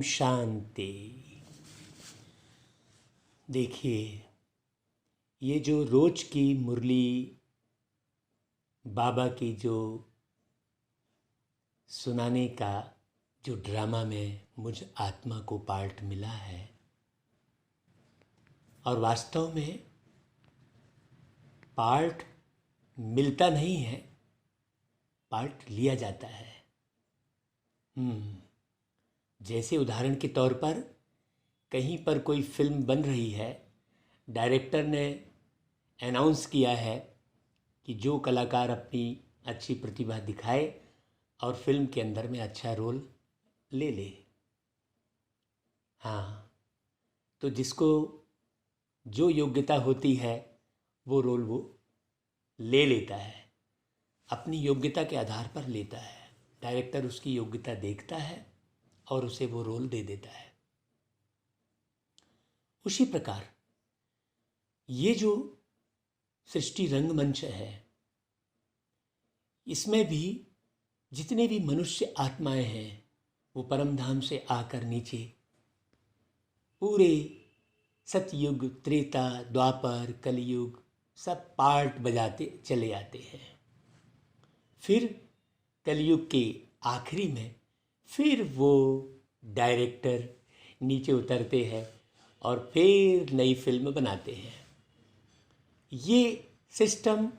शांति। देखिए, ये जो रोज की मुरली बाबा की जो सुनाने का जो ड्रामा में मुझ आत्मा को पार्ट मिला है, और वास्तव में पार्ट मिलता नहीं है, पार्ट लिया जाता है। जैसे उदाहरण के तौर पर कहीं पर कोई फिल्म बन रही है, डायरेक्टर ने अनाउंस किया है कि जो कलाकार अपनी अच्छी प्रतिभा दिखाए और फिल्म के अंदर में अच्छा रोल ले ले। हाँ, तो जिसको जो योग्यता होती है वो रोल वो ले लेता है, अपनी योग्यता के आधार पर लेता है। डायरेक्टर उसकी योग्यता देखता है और उसे वो रोल दे देता है। उसी प्रकार ये जो सृष्टि रंगमंच है, इसमें भी जितने भी मनुष्य आत्माएं हैं वो परमधाम से आकर नीचे पूरे सतयुग, त्रेता, द्वापर, कलयुग सब पार्ट बजाते चले आते हैं। फिर कलयुग के आखिरी में फिर वो डायरेक्टर नीचे उतरते हैं और फिर नई फिल्म बनाते हैं। ये सिस्टम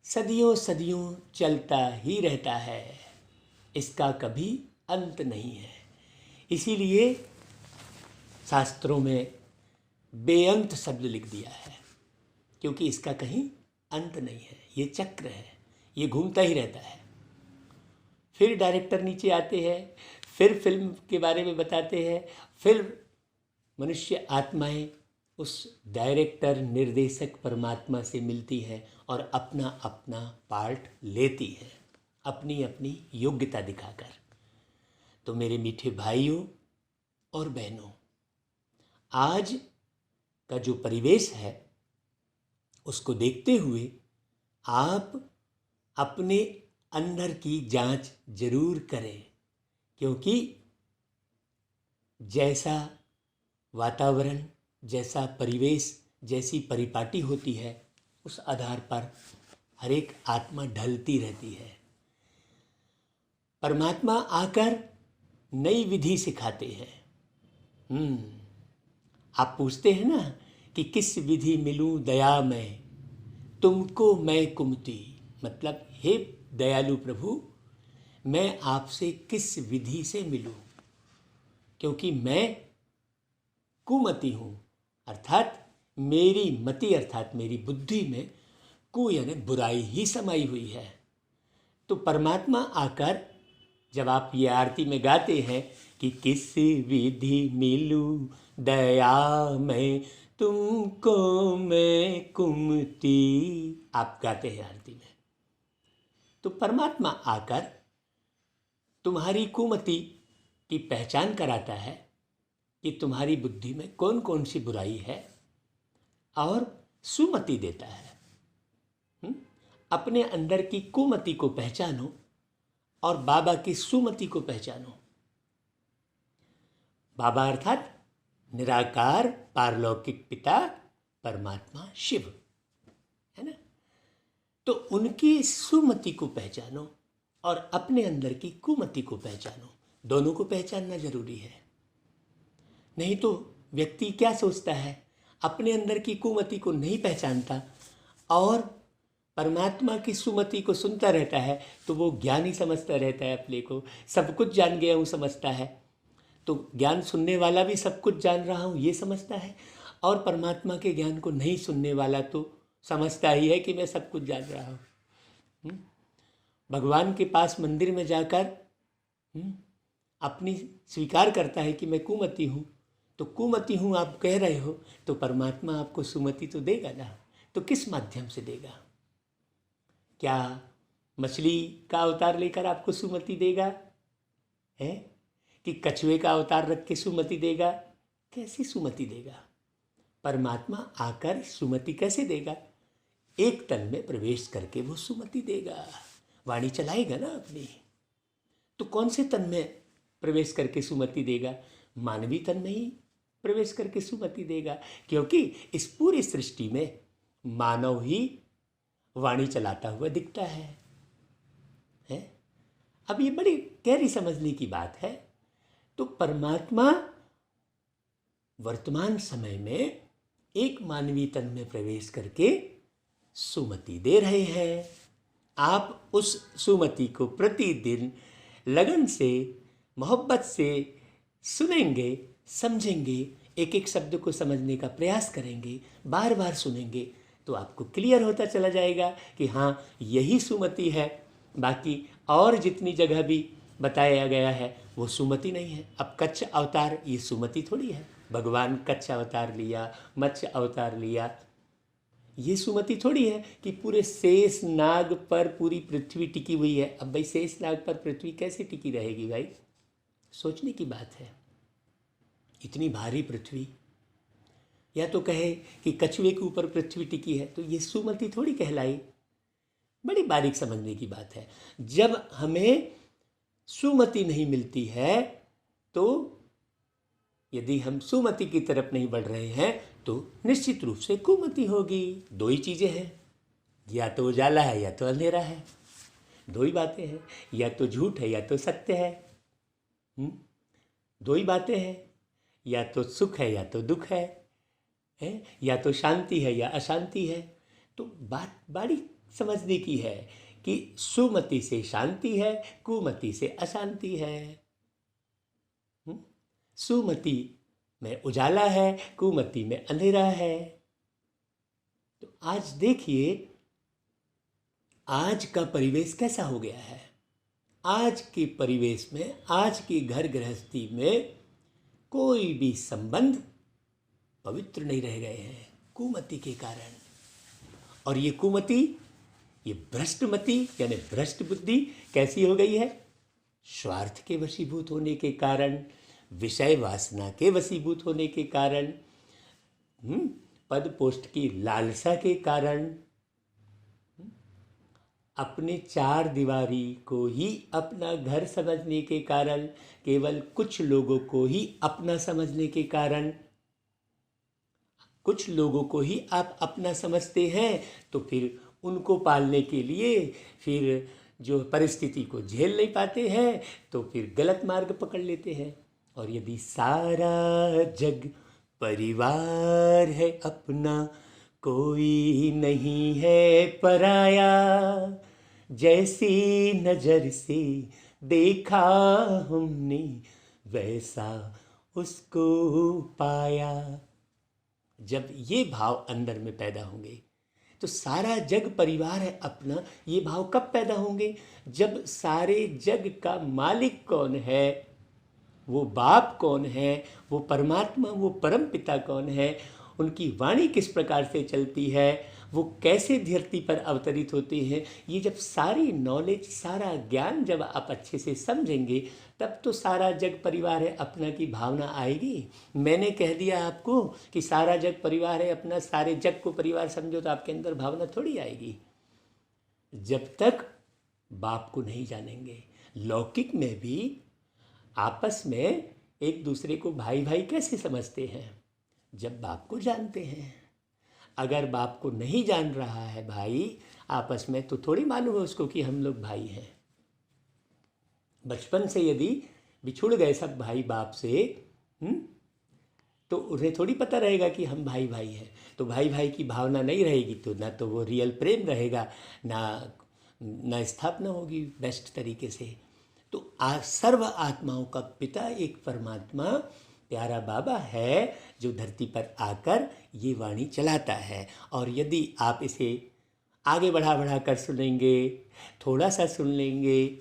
सदियों सदियों चलता ही रहता है, इसका कभी अंत नहीं है। इसीलिए शास्त्रों में बेअंत शब्द लिख दिया है, क्योंकि इसका कहीं अंत नहीं है। ये चक्र है, ये घूमता ही रहता है। फिर डायरेक्टर नीचे आते हैं, फिर फिल्म के बारे में बताते हैं, फिर मनुष्य आत्माएं उस डायरेक्टर, निर्देशक परमात्मा से मिलती है और अपना अपना पार्ट लेती है, अपनी अपनी योग्यता दिखाकर। तो मेरे मीठे भाइयों और बहनों, आज का जो परिवेश है उसको देखते हुए आप अपने अंदर की जांच जरूर करें, क्योंकि जैसा वातावरण, जैसा परिवेश, जैसी परिपाटी होती है, उस आधार पर हर एक आत्मा ढलती रहती है। परमात्मा आकर नई विधि सिखाते हैं। आप पूछते हैं ना कि किस विधि मिलूं दया में, तुमको मैं कुमति। मतलब, हे दयालु प्रभु, मैं आपसे किस विधि से मिलूं, क्योंकि मैं कुमति हूँ, अर्थात मेरी मति अर्थात मेरी बुद्धि में कु यानी बुराई ही समाई हुई है। तो परमात्मा आकर जब आप ये आरती में गाते हैं कि किस विधि मिलूं दया में, तुमको मैं कुमति, आप गाते हैं आरती में, तो परमात्मा आकर तुम्हारी कुमति की पहचान कराता है कि तुम्हारी बुद्धि में कौन कौन सी बुराई है, और सुमति देता है। अपने अंदर की कुमति को पहचानो और बाबा की सुमति को पहचानो। बाबा अर्थात निराकार पारलौकिक पिता परमात्मा शिव, है ना। तो उनकी सुमति को पहचानो और अपने अंदर की कुमति को पहचानो। दोनों को पहचानना जरूरी है। नहीं तो व्यक्ति क्या सोचता है, अपने अंदर की कुमति को नहीं पहचानता और परमात्मा की सुमति को सुनता रहता है, तो वो ज्ञान ही समझता रहता है अपने को, सब कुछ जान गया हूँ समझता है। तो ज्ञान सुनने वाला भी सब कुछ जान रहा हूँ ये समझता है, और परमात्मा के ज्ञान को नहीं सुनने वाला तो समझता ही है कि मैं सब कुछ जान रहा हूँ। भगवान के पास मंदिर में जाकर अपनी स्वीकार करता है कि मैं कुमति हूँ, तो कुमति हूँ आप कह रहे हो, तो परमात्मा आपको सुमति तो देगा ना। तो किस माध्यम से देगा? क्या मछली का अवतार लेकर आपको सुमति देगा है, कि कछुए का अवतार रख के सुमति देगा? कैसी सुमति देगा? परमात्मा आकर सुमति कैसे देगा? एक तन में प्रवेश करके वो सुमति देगा, वाणी चलाएगा ना अपनी। तो कौन से तन में प्रवेश करके सुमति देगा? मानवी तन में ही प्रवेश करके सुमति देगा, क्योंकि इस पूरी सृष्टि में मानव ही वाणी चलाता हुआ दिखता है? अब ये बड़ी गहरी समझने की बात है। तो परमात्मा वर्तमान समय में एक मानवीय तन में प्रवेश करके सुमति दे रहे हैं। आप उस सुमति को प्रतिदिन लगन से, मोहब्बत से सुनेंगे, समझेंगे, एक एक शब्द को समझने का प्रयास करेंगे, बार बार सुनेंगे, तो आपको क्लियर होता चला जाएगा कि हाँ, यही सुमति है। बाकी और जितनी जगह भी बताया गया है वो सुमति नहीं है। अब कच्छ अवतार ये सुमति थोड़ी है। भगवान कच्छ अवतार लिया, मत्स्य अवतार लिया, ये सुमति थोड़ी है कि पूरे शेष नाग पर पूरी पृथ्वी टिकी हुई है। अब भाई शेष नाग पर पृथ्वी कैसे टिकी रहेगी भाई? सोचने की बात है। इतनी भारी पृथ्वी, या तो कहे कि कछुए के ऊपर पृथ्वी टिकी है, तो ये सुमति थोड़ी कहलाई। बड़ी बारीक समझने की बात है। जब हमें सुमति नहीं मिलती है, तो यदि हम सुमति की तरफ नहीं बढ़ रहे हैं, तो निश्चित रूप से कुमति होगी। दो ही चीज़ें हैं, या तो उजाला है या तो अंधेरा है। दो ही बातें हैं, या तो झूठ है या तो सत्य है। दो ही बातें हैं, या तो सुख है या तो दुख है, या तो शांति है या अशांति है। तो बात बड़ी समझने की है कि सुमति से शांति है, कुमति से अशांति है। सुमति में उजाला है, कुमति में अंधेरा है। तो आज देखिए, आज का परिवेश कैसा हो गया है। आज के परिवेश में, आज की घर गृहस्थी में कोई भी संबंध पवित्र नहीं रह गए हैं कुमति के कारण। और ये कुमति, ये भ्रष्टमति यानी भ्रष्ट बुद्धि कैसी हो गई है? स्वार्थ के वशीभूत होने के कारण, विषय वासना के वशीभूत होने के कारण, पद पोस्ट की लालसा के कारण, अपने चार दीवारी को ही अपना घर समझने के कारण, केवल कुछ लोगों को ही अपना समझने के कारण, कुछ लोगों को ही आप अपना समझते हैं, तो फिर उनको पालने के लिए फिर जो परिस्थिति को झेल नहीं पाते हैं, तो फिर गलत मार्ग पकड़ लेते हैं। और यदि सारा जग परिवार है अपना, कोई नहीं है पराया, जैसी नजर से देखा हमने वैसा उसको पाया। जब ये भाव अंदर में पैदा होंगे, तो सारा जग परिवार है अपना, ये भाव कब पैदा होंगे? जब सारे जग का मालिक कौन है, वो बाप कौन है, वो परमात्मा, वो परम पिता कौन है, उनकी वाणी किस प्रकार से चलती है, वो कैसे धरती पर अवतरित होते हैं, ये जब सारी नॉलेज, सारा ज्ञान जब आप अच्छे से समझेंगे, तब तो सारा जग परिवार है अपना की भावना आएगी। मैंने कह दिया आपको कि सारा जग परिवार है अपना, सारे जग को परिवार समझो, तो आपके अंदर भावना थोड़ी आएगी जब तक बाप को नहीं जानेंगे। लौकिक में भी आपस में एक दूसरे को भाई भाई कैसे समझते हैं? जब बाप को जानते हैं। अगर बाप को नहीं जान रहा है भाई आपस में, तो थोड़ी मालूम है उसको कि हम लोग भाई हैं। बचपन से यदि बिछुड़ गए सब भाई बाप से, तो उन्हें थोड़ी पता रहेगा कि हम भाई भाई हैं। तो भाई भाई की भावना नहीं रहेगी, तो ना तो वो रियल प्रेम रहेगा, ना स्थापना होगी बेस्ट तरीके से। तो सर्व आत्माओं का पिता एक परमात्मा प्यारा बाबा है, जो धरती पर आकर ये वाणी चलाता है। और यदि आप इसे आगे बढ़ा कर सुनेंगे, थोड़ा सा सुन लेंगे,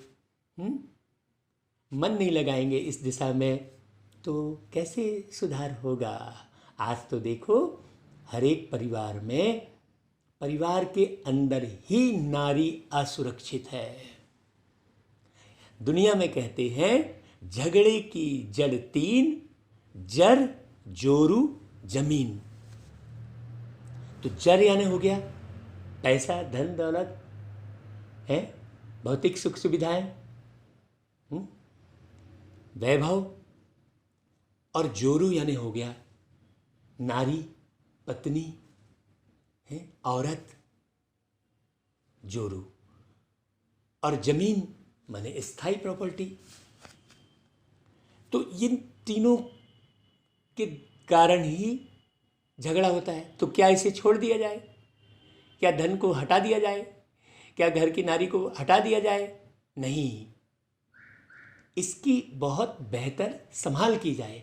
मन नहीं लगाएंगे इस दिशा में, तो कैसे सुधार होगा? आज तो देखो, हर एक परिवार में, परिवार के अंदर ही नारी असुरक्षित है। दुनिया में कहते हैं झगड़े की जड़ तीन, जर, जोरू, जमीन। तो जर यानी हो गया पैसा, धन दौलत है, भौतिक सुख सुविधाएं, वैभव। और जोरू यानी हो गया नारी, पत्नी है, औरत, जोरू। और जमीन माने स्थायी प्रॉपर्टी। तो इन तीनों के कारण ही झगड़ा होता है। तो क्या इसे छोड़ दिया जाए? क्या धन को हटा दिया जाए? क्या घर की नारी को हटा दिया जाए? नहीं, इसकी बहुत बेहतर संभाल की जाए।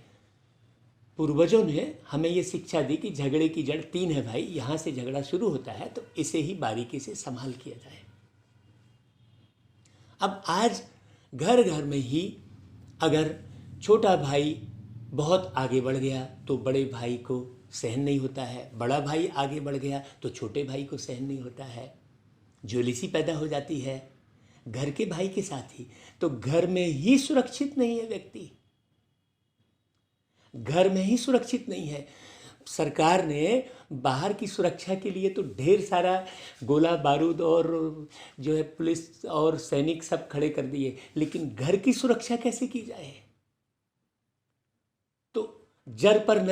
पूर्वजों ने हमें ये शिक्षा दी कि झगड़े की जड़ 3 है भाई, यहाँ से झगड़ा शुरू होता है, तो इसे ही बारीकी से संभाल किया जाए। अब आज घर घर में ही अगर छोटा भाई बहुत आगे बढ़ गया तो बड़े भाई को सहन नहीं होता है, बड़ा भाई आगे बढ़ गया तो छोटे भाई को सहन नहीं होता है, ज्वेलिसी पैदा हो जाती है घर के भाई के साथ ही। तो घर में ही सुरक्षित नहीं है व्यक्ति, घर में ही सुरक्षित नहीं है। सरकार ने बाहर की सुरक्षा के लिए तो ढेर सारा गोला बारूद और जो है पुलिस और सैनिक सब खड़े कर दिए, लेकिन घर की सुरक्षा कैसे की जाए? तो जर पर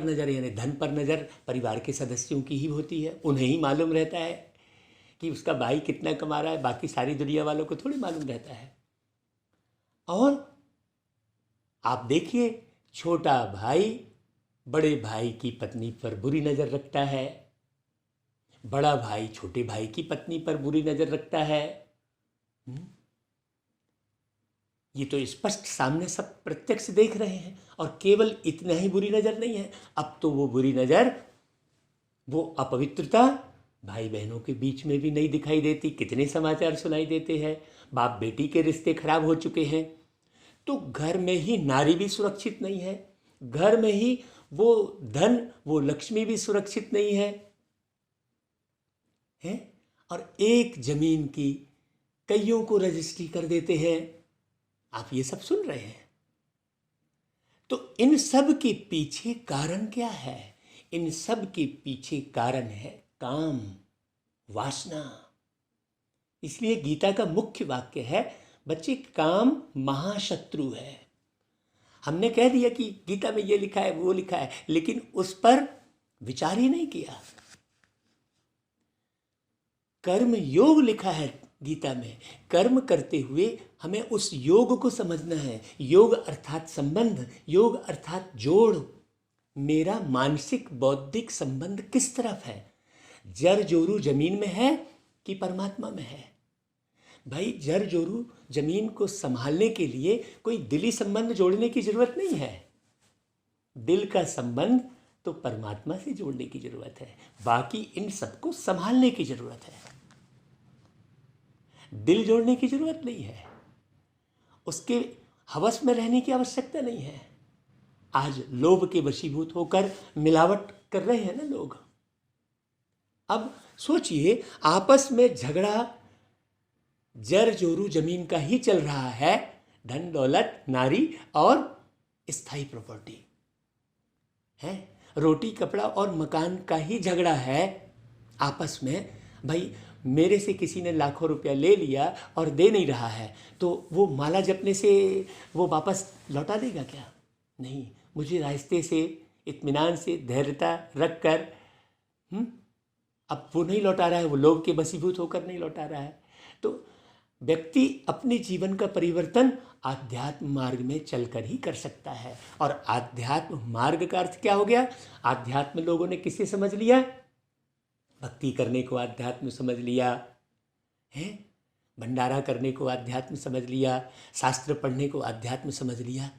नजर यानी धन पर नजर परिवार के सदस्यों की ही होती है। उन्हें ही मालूम रहता है कि उसका भाई कितना कमा रहा है, बाकी सारी दुनिया वालों को थोड़ी मालूम रहता है। और आप देखिए, छोटा भाई बड़े भाई की पत्नी पर बुरी नज़र रखता है, बड़ा भाई छोटे भाई की पत्नी पर बुरी नज़र रखता है। ये तो स्पष्ट सामने सब प्रत्यक्ष देख रहे हैं। और केवल इतना ही बुरी नज़र नहीं है, अब तो वो बुरी नज़र, वो अपवित्रता भाई बहनों के बीच में भी नहीं दिखाई देती। कितने समाचार सुनाई देते हैं, बाप बेटी के रिश्ते खराब हो चुके हैं। तो घर में ही नारी भी सुरक्षित नहीं है, घर में ही वो धन, वो लक्ष्मी भी सुरक्षित नहीं है, हैं? और एक जमीन की कईयों को रजिस्ट्री कर देते हैं। आप ये सब सुन रहे हैं। तो इन सब के पीछे कारण क्या है? इन सब के पीछे कारण है काम, वासना। इसलिए गीता का मुख्य वाक्य है, बच्चे काम महाशत्रु है। हमने कह दिया कि गीता में ये लिखा है वो लिखा है, लेकिन उस पर विचार ही नहीं किया। कर्म योग लिखा है गीता में, कर्म करते हुए हमें उस योग को समझना है। योग अर्थात संबंध, योग अर्थात जोड़। मेरा मानसिक बौद्धिक संबंध किस तरफ है? जर जोरू जमीन में है कि परमात्मा में है? भाई जर जोरू जमीन को संभालने के लिए कोई दिली संबंध जोड़ने की जरूरत नहीं है। दिल का संबंध तो परमात्मा से जोड़ने की जरूरत है, बाकी इन सबको संभालने की जरूरत है। दिल जोड़ने की जरूरत नहीं है, उसके हवस में रहने की आवश्यकता नहीं है। आज लोभ के वशीभूत होकर मिलावट कर रहे हैं ना लोग। अब सोचिए, आपस में झगड़ा जर जोरू जमीन का ही चल रहा है, धन दौलत नारी और स्थायी प्रॉपर्टी है, रोटी कपड़ा और मकान का ही झगड़ा है आपस में। भाई मेरे से किसी ने लाखों रुपया ले लिया और दे नहीं रहा है, तो वो माला जपने से वो वापस लौटा देगा क्या? नहीं, मुझे रास्ते से इत्मीनान से धैर्यता रख कर अब वो नहीं लौटा रहा है, वो लोभ के वशीभूत होकर नहीं लौटा रहा है। तो व्यक्ति अपने जीवन का परिवर्तन आध्यात्म मार्ग में चलकर ही कर सकता है। और आध्यात्म मार्ग का अर्थ क्या हो गया? आध्यात्म लोगों ने किसे समझ लिया? भक्ति करने को आध्यात्म समझ लिया है, भंडारा करने को आध्यात्म समझ लिया, शास्त्र पढ़ने को आध्यात्म समझ लिया।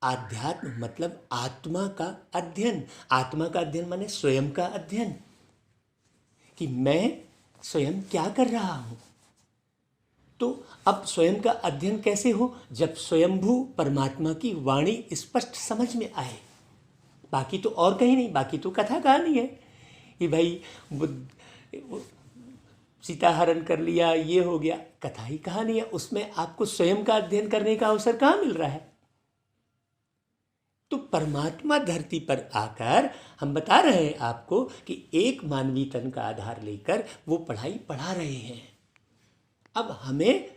आध्यात्म मतलब आत्मा का अध्ययन। आत्मा का अध्ययन माने स्वयं का अध्ययन, कि मैं स्वयं क्या कर रहा हूं। तो अब स्वयं का अध्ययन कैसे हो? जब स्वयंभू परमात्मा की वाणी स्पष्ट समझ में आए। बाकी तो और कहीं नहीं, बाकी तो कथा कहानी है कि भाई सीता हरण कर लिया, ये हो गया, कथा ही कहानी है। उसमें आपको स्वयं का अध्ययन करने का अवसर कहाँ मिल रहा है? तो परमात्मा धरती पर आकर हम बता रहे हैं आपको कि एक मानवीय तन का आधार लेकर वो पढ़ाई पढ़ा रहे हैं। अब हमें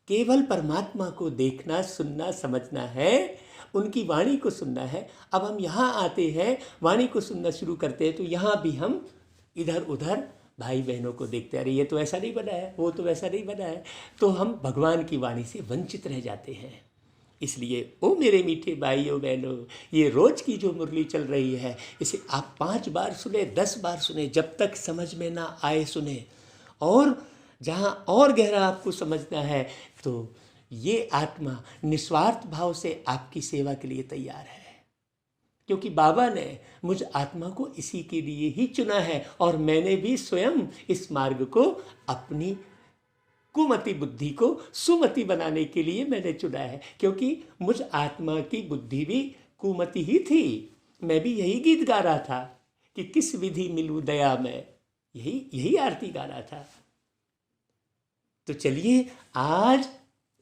केवल परमात्मा को देखना, सुनना, समझना है, उनकी वाणी को सुनना है। अब हम यहाँ आते हैं, वाणी को सुनना शुरू करते हैं, तो यहाँ भी हम इधर उधर भाई बहनों को देखते हैं, अरे ये तो ऐसा नहीं बना है, वो तो वैसा नहीं बना है, तो हम भगवान की वाणी से वंचित रह जाते हैं। इसलिए ओ मेरे मीठे भाइयों बहनों, ये रोज की जो मुरली चल रही है, इसे आप 5 बार सुने, 10 बार सुने, जब तक समझ में ना आए सुने। और जहाँ और गहरा आपको समझना है, तो ये आत्मा निस्वार्थ भाव से आपकी सेवा के लिए तैयार है, क्योंकि बाबा ने मुझ आत्मा को इसी के लिए ही चुना है। और मैंने भी स्वयं इस मार्ग को अपनी कुमति बुद्धि को सुमति बनाने के लिए मैंने चुना है, क्योंकि मुझ आत्मा की बुद्धि भी कुमति ही थी। मैं भी यही गीत गा रहा था कि किस विधि मिलूं दया में, यही आरती गा रहा था। तो चलिए आज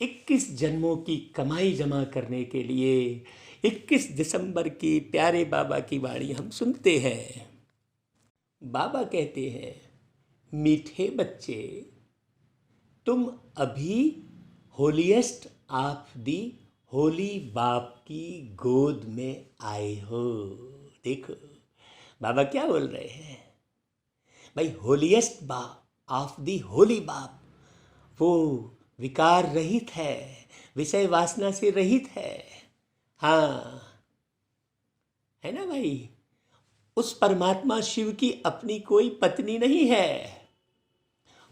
21 जन्मों की कमाई जमा करने के लिए 21 दिसंबर की प्यारे बाबा की वाणी हम सुनते हैं। बाबा कहते हैं, मीठे बच्चे, तुम अभी होलीएस्ट ऑफ दी होली बाप की गोद में आए हो। देखो बाबा क्या बोल रहे हैं भाई, होलीएस्ट बाप ऑफ दी होली बाप, वो विकार रहित है, विषय वासना से रहित है। हाँ, है ना भाई, उस परमात्मा शिव की अपनी कोई पत्नी नहीं है,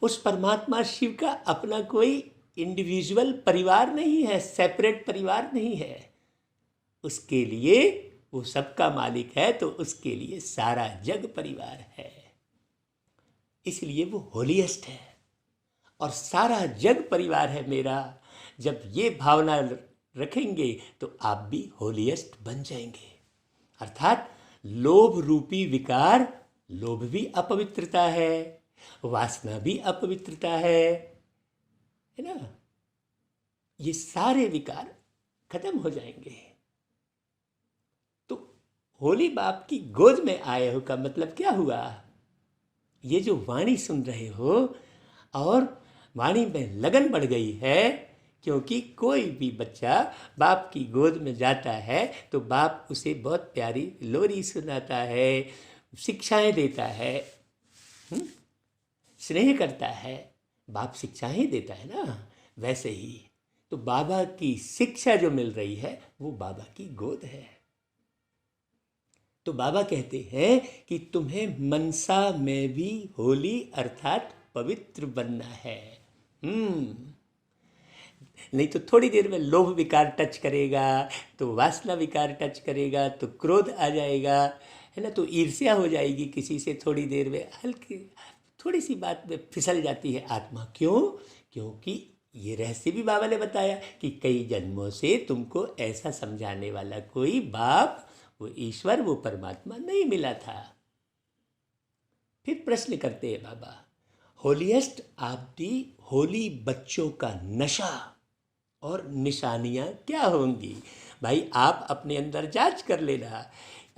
उस परमात्मा शिव का अपना कोई इंडिविजुअल परिवार नहीं है, सेपरेट परिवार नहीं है। उसके लिए वो सबका मालिक है, तो उसके लिए सारा जग परिवार है, इसलिए वो होलीएस्ट है और सारा जग परिवार है मेरा। जब ये भावना रखेंगे तो आप भी होलीएस्ट बन जाएंगे। अर्थात लोभ रूपी विकार, लोभ भी अपवित्रता है, वासना भी अपवित्रता है ना, ये सारे विकार खत्म हो जाएंगे। तो होली बाप की गोद में आए हो का मतलब क्या हुआ? ये जो वाणी सुन रहे हो और वाणी में लगन बढ़ गई है, क्योंकि कोई भी बच्चा बाप की गोद में जाता है तो बाप उसे बहुत प्यारी लोरी सुनाता है, शिक्षाएं देता है, स्नेह करता है। बाप शिक्षाएं देता है ना, वैसे ही तो बाबा की शिक्षा जो मिल रही है वो बाबा की गोद है। तो बाबा कहते हैं कि तुम्हें मनसा में भी होली अर्थात पवित्र बनना है। नहीं तो थोड़ी देर में लोभ विकार टच करेगा, तो वासना विकार टच करेगा, तो क्रोध आ जाएगा, है ना, तो ईर्ष्या हो जाएगी किसी से, थोड़ी देर में हल्की थोड़ी सी बात में फिसल जाती है आत्मा। क्यों? क्योंकि ये रहस्य भी बाबा ने बताया कि कई जन्मों से तुमको ऐसा समझाने वाला कोई बाप, वो ईश्वर, वो परमात्मा नहीं मिला था। फिर प्रश्न करते हैं बाबा, होलीएस्ट ऑफ दी होली बच्चों का नशा और निशानियां क्या होंगी? भाई आप अपने अंदर जांच कर लेना,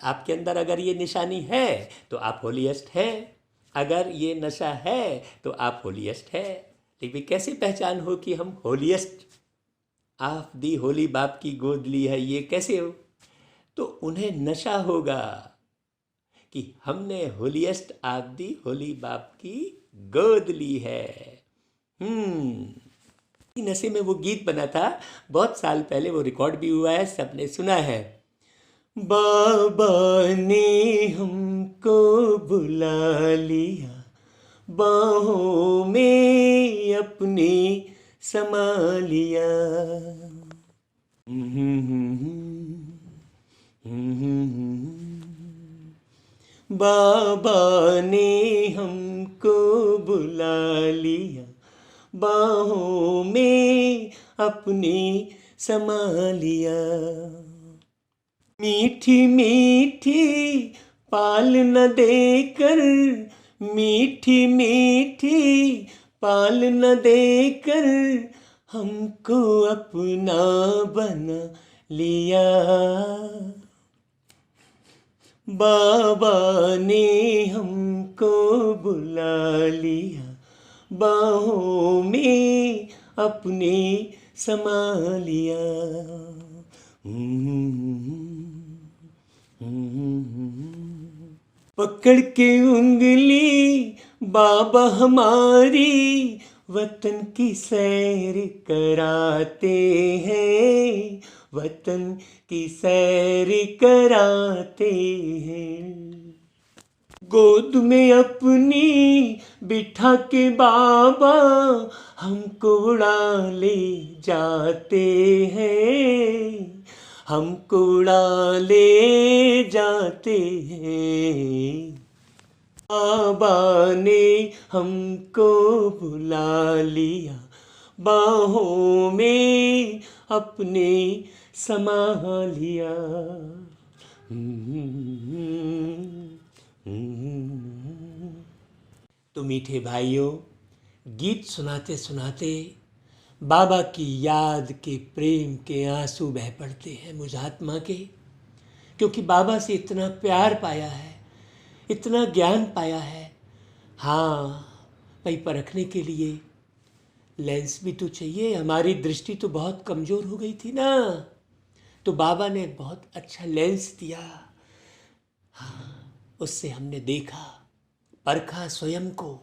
आपके अंदर अगर ये निशानी है तो आप होलीएस्ट हैं, अगर ये नशा है तो आप होलीएस्ट है। लेकिन कैसे पहचान हो कि हम होलीएस्ट ऑफ दी होली बाप की गोद ली है, ये कैसे हो? तो उन्हें नशा होगा कि हमने होलीएस्ट ऑफ दी होली बाप की गोद ली है। नशे में वो गीत बना था बहुत साल पहले, वो रिकॉर्ड भी हुआ है, सबने सुना है। बाबा ने हमको बुला लिया, बाहों में अपने समा लिया। बाबा ने हमको बुला लिया, बाहों में अपने समा लिया। मीठी मीठी पाल न देकर, मीठी मीठी पाल न देकर हमको अपना बना लिया। बाबा ने हमको बुला लिया, बाहों में अपने समा लिया। पकड़ के उंगली बाबा हमारी वतन की सैर कराते हैं, वतन की सैर कराते हैं। गोद में अपनी बिठा के बाबा हमको उड़ा ले जाते हैं, हमको उड़ा ले जाते हैं। बाबा ने हमको बुला लिया, बाहों में अपने समा लिया। तो मीठे भाइयों, गीत सुनाते सुनाते बाबा की याद के प्रेम के आंसू बह पड़ते हैं मुझ आत्मा के, क्योंकि बाबा से इतना प्यार पाया है, इतना ज्ञान पाया है। हाँ भाई, परखने के लिए लेंस भी तो चाहिए। हमारी दृष्टि तो बहुत कमज़ोर हो गई थी ना, तो बाबा ने बहुत अच्छा लेंस दिया। हाँ, उससे हमने देखा, परखा स्वयं को।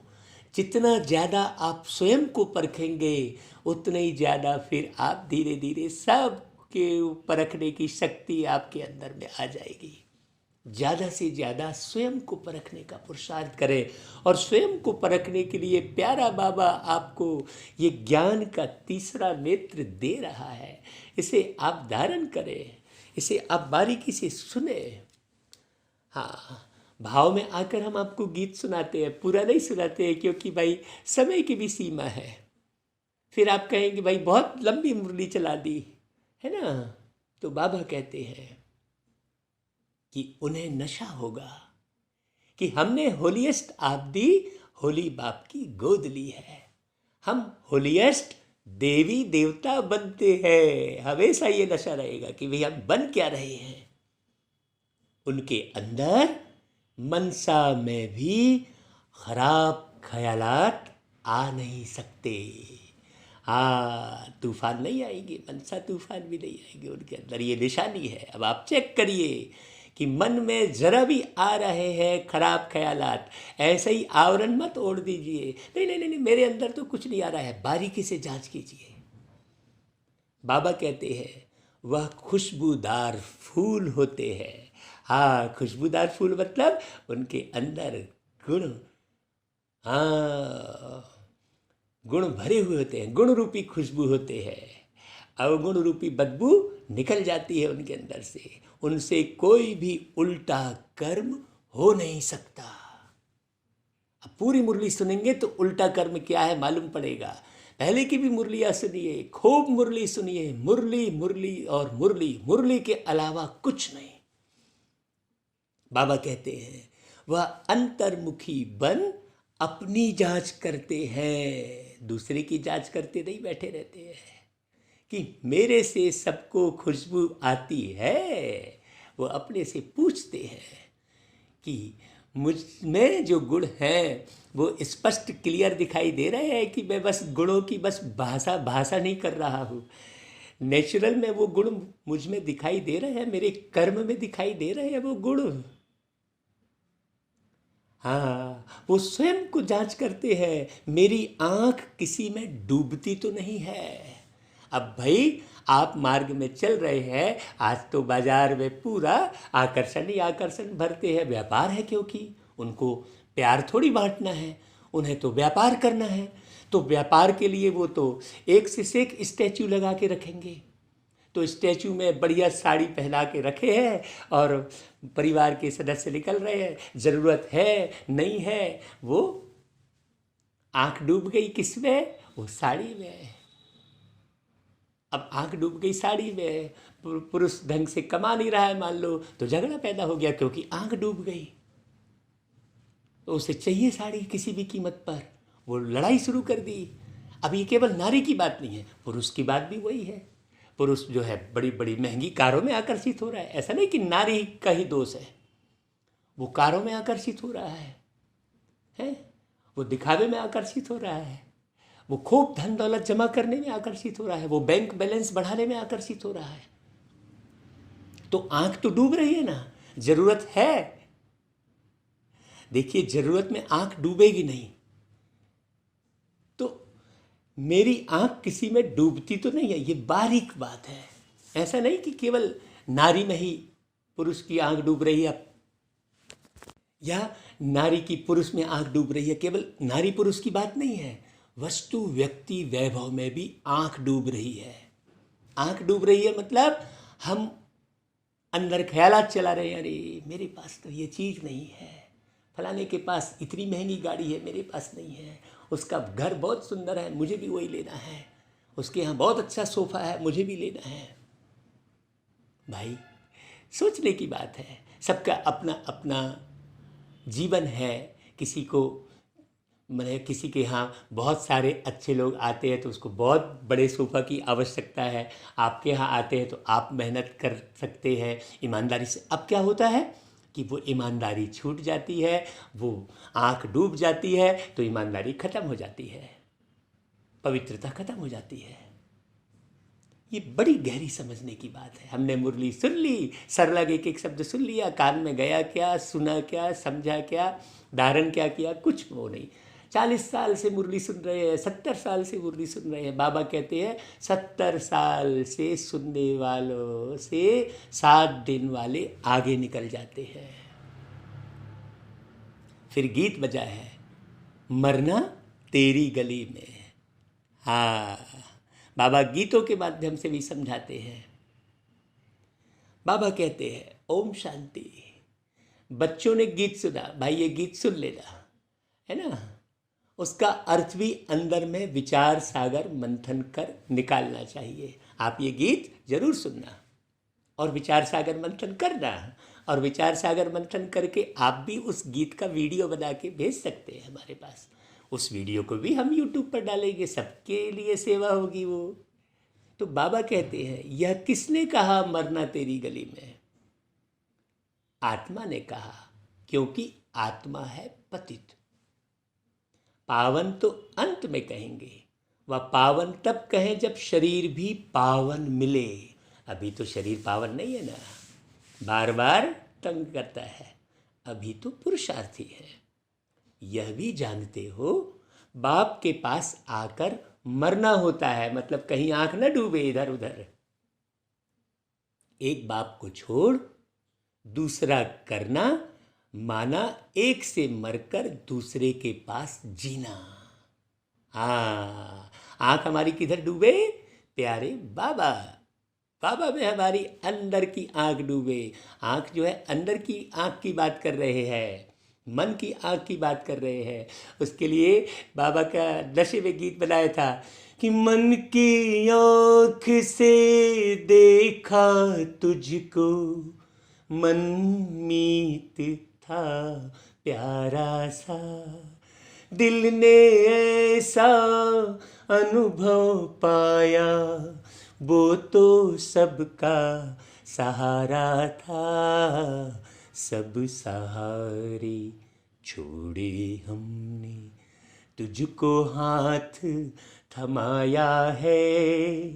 जितना ज़्यादा आप स्वयं को परखेंगे उतना ही ज़्यादा फिर आप धीरे धीरे सब के परखने की शक्ति आपके अंदर में आ जाएगी। ज़्यादा से ज़्यादा स्वयं को परखने का पुरुषार्थ करें, और स्वयं को परखने के लिए प्यारा बाबा आपको ये ज्ञान का तीसरा नेत्र दे रहा है। इसे आप धारण करें, इसे आप बारीकी से सुने। हाँ, भाव में आकर हम आपको गीत सुनाते हैं, पूरा नहीं सुनाते हैं, क्योंकि भाई समय की भी सीमा है। फिर आप कहेंगे भाई बहुत लंबी मुरली चला दी है ना। तो बाबा कहते हैं कि उन्हें नशा होगा कि हमने होलीएस्ट आब्दी होली बाप की गोद ली है। हम होलीएस्ट देवी देवता बनते हैं। हमेशा ये नशा रहेगा कि भाई हम बन क्या रहे हैं। उनके अंदर मनसा में भी खराब ख्यालात आ नहीं सकते। हाँ, तूफान नहीं आएंगे, मनसा तूफान भी नहीं आएंगे उनके अंदर। ये निशानी है। अब आप चेक करिए कि मन में जरा भी आ रहे हैं खराब ख्यालात, ऐसे ही आवरण मत ओढ़ दीजिए। नहीं नहीं नहीं, मेरे अंदर तो कुछ नहीं आ रहा है, बारीकी से जांच कीजिए। बाबा कहते हैं वह खुशबूदार फूल होते हैं। हाँ, खुशबूदार फूल मतलब उनके अंदर गुण, हाँ, गुण भरे हुए होते हैं, गुण रूपी खुशबू होते हैं। अवगुण रूपी बदबू निकल जाती है उनके अंदर से। उनसे कोई भी उल्टा कर्म हो नहीं सकता। अब पूरी मुरली सुनेंगे तो उल्टा कर्म क्या है मालूम पड़ेगा। पहले की भी मुरलियाँ सुनिए, खूब मुरली सुनिए। मुरली मुरली और मुरली, मुरली के अलावा कुछ नहीं। बाबा कहते हैं वह अंतर्मुखी बन अपनी जांच करते हैं, दूसरे की जांच करते नहीं बैठे रहते हैं कि मेरे से सबको खुशबू आती है। वो अपने से पूछते हैं कि मुझ में जो गुण हैं वो स्पष्ट क्लियर दिखाई दे रहे हैं कि मैं बस गुणों की बस भाषा नहीं कर रहा हूँ। नेचुरल में वो गुण मुझ में दिखाई दे रहे हैं, मेरे कर्म में दिखाई दे रहे हैं वो गुण। हाँ, वो स्वयं को जांच करते हैं, मेरी आंख किसी में डूबती तो नहीं है। अब भाई आप मार्ग में चल रहे हैं, आज तो बाजार में पूरा आकर्षण ही आकर्षण भरते हैं। व्यापार है, क्योंकि उनको प्यार थोड़ी बांटना है, उन्हें तो व्यापार करना है। तो व्यापार के लिए वो तो एक से एक स्टैचू लगा के रखेंगे। तो स्टैचू में बढ़िया साड़ी पहना के रखे हैं और परिवार के सदस्य निकल रहे हैं। ज़रूरत है नहीं है, वो आंख डूब गई किस में, वो साड़ी में। अब आंख डूब गई साड़ी में, पुरुष ढंग से कमा नहीं रहा है मान लो, तो झगड़ा पैदा हो गया क्योंकि आंख डूब गई। तो उसे चाहिए साड़ी किसी भी कीमत पर, वो लड़ाई शुरू कर दी। अब ये केवल नारी की बात नहीं है, पुरुष की बात भी वही है। पुरुष जो है बड़ी बड़ी महंगी कारों में आकर्षित हो रहा है। ऐसा नहीं कि नारी का ही दोष है, वो कारों में आकर्षित हो रहा है, वो दिखावे में आकर्षित हो रहा है। वो खूब धन दौलत जमा करने में आकर्षित हो रहा है, वो बैंक बैलेंस बढ़ाने में आकर्षित हो रहा है। तो आंख तो डूब रही है ना, जरूरत है। देखिए, जरूरत में आंख डूबेगी नहीं। तो मेरी आंख किसी में डूबती तो नहीं है, ये बारीक बात है। ऐसा नहीं कि केवल नारी में ही पुरुष की आंख डूब रही है, या नारी की पुरुष में आंख डूब रही है। केवल नारी पुरुष की बात नहीं है, वस्तु व्यक्ति वैभव में भी आंख डूब रही है। आंख डूब रही है मतलब हम अंदर ख्यालात चला रहे हैं, अरे मेरे पास तो ये चीज़ नहीं है, फलाने के पास इतनी महंगी गाड़ी है, मेरे पास नहीं है, उसका घर बहुत सुंदर है, मुझे भी वही लेना है, उसके यहाँ बहुत अच्छा सोफ़ा है, मुझे भी लेना है। भाई, सोचने की बात है। सबका अपना अपना जीवन है। किसी को किसी के यहाँ बहुत सारे अच्छे लोग आते हैं तो उसको बहुत बड़े सोफ़ा की आवश्यकता है। आपके यहाँ आते हैं तो आप मेहनत कर सकते हैं ईमानदारी से। अब क्या होता है कि वो ईमानदारी छूट जाती है, वो आंख डूब जाती है, तो ईमानदारी खत्म हो जाती है, पवित्रता खत्म हो जाती है। ये बड़ी गहरी समझने की बात है। हमने मुरली सुन ली, सरलग एक एक शब्द सुन लिया, कान में गया क्या, सुना क्या, समझा क्या, धारण क्या किया, कुछ वो नहीं। 40 साल से मुरली सुन रहे हैं, 70 साल से मुरली सुन रहे हैं। बाबा कहते हैं 70 साल से सुनने वालों से 7 दिन वाले आगे निकल जाते हैं। फिर गीत बजा है, मरना तेरी गली में। हाँ, बाबा गीतों के माध्यम से भी समझाते हैं। बाबा कहते हैं ओम शांति। बच्चों ने गीत सुना, भाई ये गीत सुन लेना, है ना, उसका अर्थ भी अंदर में विचार सागर मंथन कर निकालना चाहिए। आप ये गीत जरूर सुनना और विचार सागर मंथन करना, और विचार सागर मंथन करके आप भी उस गीत का वीडियो बना के भेज सकते हैं हमारे पास। उस वीडियो को भी हम यूट्यूब पर डालेंगे, सबके लिए सेवा होगी वो। तो बाबा कहते हैं यह किसने कहा मरना तेरी गली में? आत्मा ने कहा, क्योंकि आत्मा है पतित। पावन तो अंत में कहेंगे, वह पावन तब कहें जब शरीर भी पावन मिले। अभी तो शरीर पावन नहीं है ना, बार बार तंग करता है, अभी तो पुरुषार्थी है। यह भी जानते हो बाप के पास आकर मरना होता है, मतलब कहीं आंख न डूबे इधर उधर। एक बाप को छोड़ दूसरा करना माना एक से मरकर दूसरे के पास जीना। हाँ, आंख हमारी किधर डूबे? प्यारे बाबा, बाबा में हमारी अंदर की आंख डूबे। आंख जो है अंदर की आंख की बात कर रहे हैं, मन की आंख की बात कर रहे हैं। उसके लिए बाबा का नशे में गीत बनाया था कि मन की आंख से देखा तुझको, मन मीत था प्यारा सा, दिल ने ऐसा अनुभव पाया, वो तो सबका सहारा था, सब सहारे छोड़े हमने, तुझको हाथ थमाया है।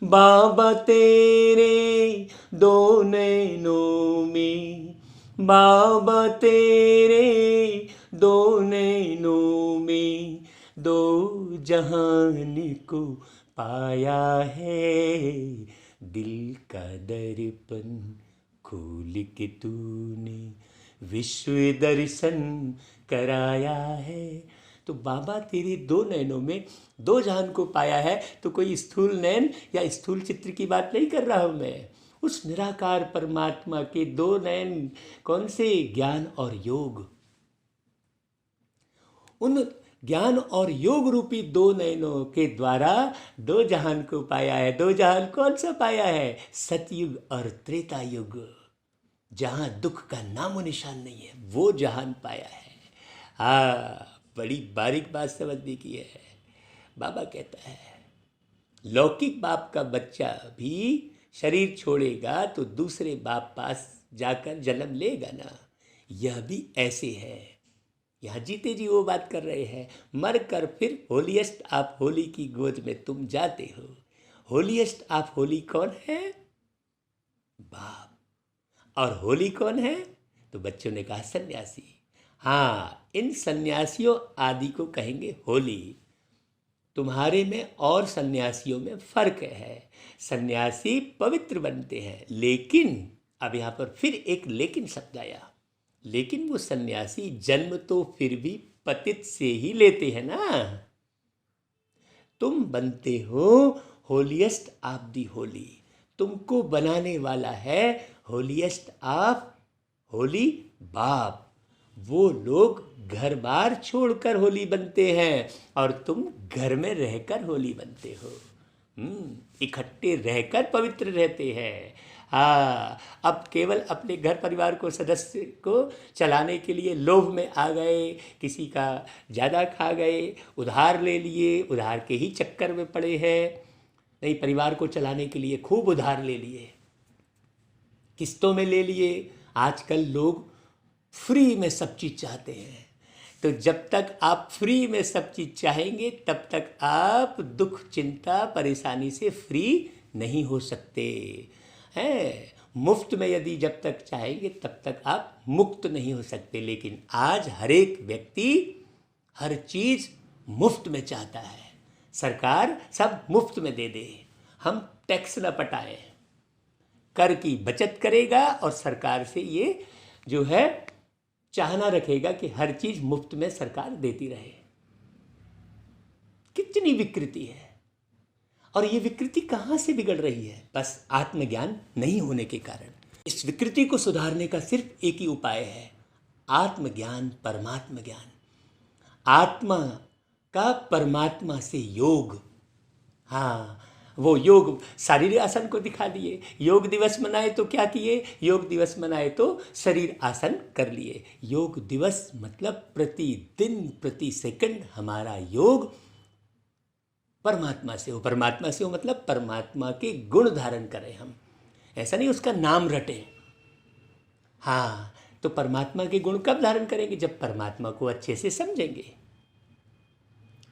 बाबा तेरे दो नैनों में, बाबा तेरे दो नैनों में, दो जहान को पाया है। दिल का दर्पण खोल के तूने विश्व दर्शन कराया है। तो बाबा तेरे दो नैनों में दो जहान को पाया है। तो कोई स्थूल नैन या स्थूल चित्र की बात नहीं कर रहा हूँ मैं, उस निराकार परमात्मा के दो नैन। कौन से? ज्ञान और योग। उन ज्ञान और योग रूपी दो नयनों के द्वारा दो जहान को पाया है। दो जहान कौन सा पाया है? सतयुग और त्रेता युग, जहां दुख का नामो निशान नहीं है, वो जहान पाया है। हाँ, बड़ी बारीक बात समझने की है। बाबा कहता है लौकिक बाप का बच्चा भी शरीर छोड़ेगा तो दूसरे बाप पास जाकर जन्म लेगा ना, यह भी ऐसे है। यहाँ जीते जी वो बात कर रहे हैं, मर कर फिर होलीएस्ट ऑफ होली की गोद में तुम जाते हो। होलीएस्ट ऑफ होली कौन है? बाप। और होली कौन है? तो बच्चों ने कहा सन्यासी। हाँ, इन सन्यासियों आदि को कहेंगे होली। तुम्हारे में और सन्यासियों में फर्क है। सन्यासी पवित्र बनते हैं, लेकिन अब यहाँ पर फिर एक लेकिन शब्द आया। लेकिन वो सन्यासी जन्म तो फिर भी पतित से ही लेते हैं ना। तुम बनते हो होलीएस्ट ऑफ दी होली। तुमको बनाने वाला है होलीएस्ट ऑफ होली बाप। वो लोग घर बार छोड़कर होली बनते हैं और तुम घर में रहकर होली बनते हो। इकट्ठे रहकर पवित्र रहते हैं। हाँ, अब केवल अपने घर परिवार को सदस्य को चलाने के लिए लोभ में आ गए, किसी का ज़्यादा खा गए, उधार ले लिए, उधार के ही चक्कर में पड़े हैं। नहीं, परिवार को चलाने के लिए खूब उधार ले लिए, किस्तों में ले लिए। आजकल लोग फ्री में सब चीज़ चाहते हैं। तो जब तक आप फ्री में सब चीज़ चाहेंगे तब तक आप दुख, चिंता, परेशानी से फ्री नहीं हो सकते हैं। मुफ्त में यदि जब तक चाहेंगे तब तक आप मुक्त नहीं हो सकते। लेकिन आज हर एक व्यक्ति हर चीज़ मुफ्त में चाहता है। सरकार सब मुफ्त में दे दे, हम टैक्स न पटाएं, कर की बचत करेगा और सरकार से ये जो है चाहना रखेगा कि हर चीज मुफ्त में सरकार देती रहे। कितनी विकृति है। और ये विकृति कहाँ से बिगड़ रही है? बस आत्मज्ञान नहीं होने के कारण। इस विकृति को सुधारने का सिर्फ एक ही उपाय है, आत्मज्ञान, परमात्म ज्ञान। आत्मा का परमात्मा से योग। हाँ, वो योग शारीरिक आसन को दिखा दिए। योग दिवस मनाए तो क्या किए? योग दिवस मनाए तो शरीर आसन कर लिए। योग दिवस मतलब प्रतिदिन, प्रति सेकंड हमारा योग परमात्मा से हो। परमात्मा से हो मतलब परमात्मा के गुण धारण करें हम, ऐसा नहीं उसका नाम रटें। हाँ, तो परमात्मा के गुण कब धारण करेंगे? जब परमात्मा को अच्छे से समझेंगे।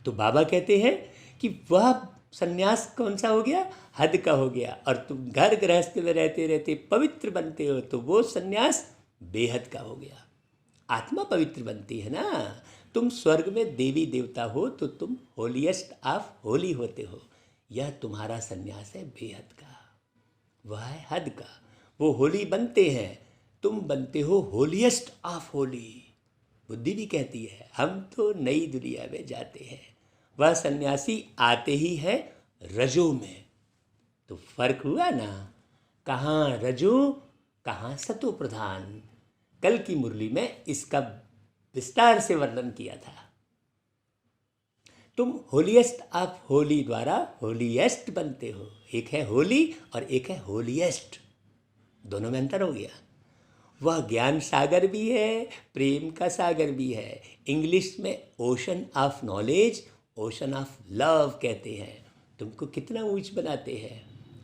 तो बाबा कहते हैं कि वह सन्यास कौन सा हो गया? हद का हो गया। और तुम घर गृहस्थ में रहते रहते पवित्र बनते हो तो वो सन्यास बेहद का हो गया। आत्मा पवित्र बनती है ना। तुम स्वर्ग में देवी देवता हो तो तुम होलीएस्ट ऑफ होली होते हो। यह तुम्हारा सन्यास है बेहद का, वह है हद का। वो होली बनते हैं, तुम बनते हो होलीएस्ट ऑफ होली। बुद्धि भी कहती है हम तो नई दुनिया में जाते हैं। वह सन्यासी आते ही है रजो में। तो फर्क हुआ ना, कहाँ रजो कहाँ सतो प्रधान। कल की मुरली में इसका विस्तार से वर्णन किया था। तुम होलीएस्ट ऑफ होली द्वारा होलीएस्ट बनते हो। एक है होली और एक है होलीएस्ट, दोनों में अंतर हो गया। वह ज्ञान सागर भी है, प्रेम का सागर भी है। इंग्लिश में ocean of knowledge, ocean of love कहते हैं। तुमको कितना ऊंच बनाते हैं।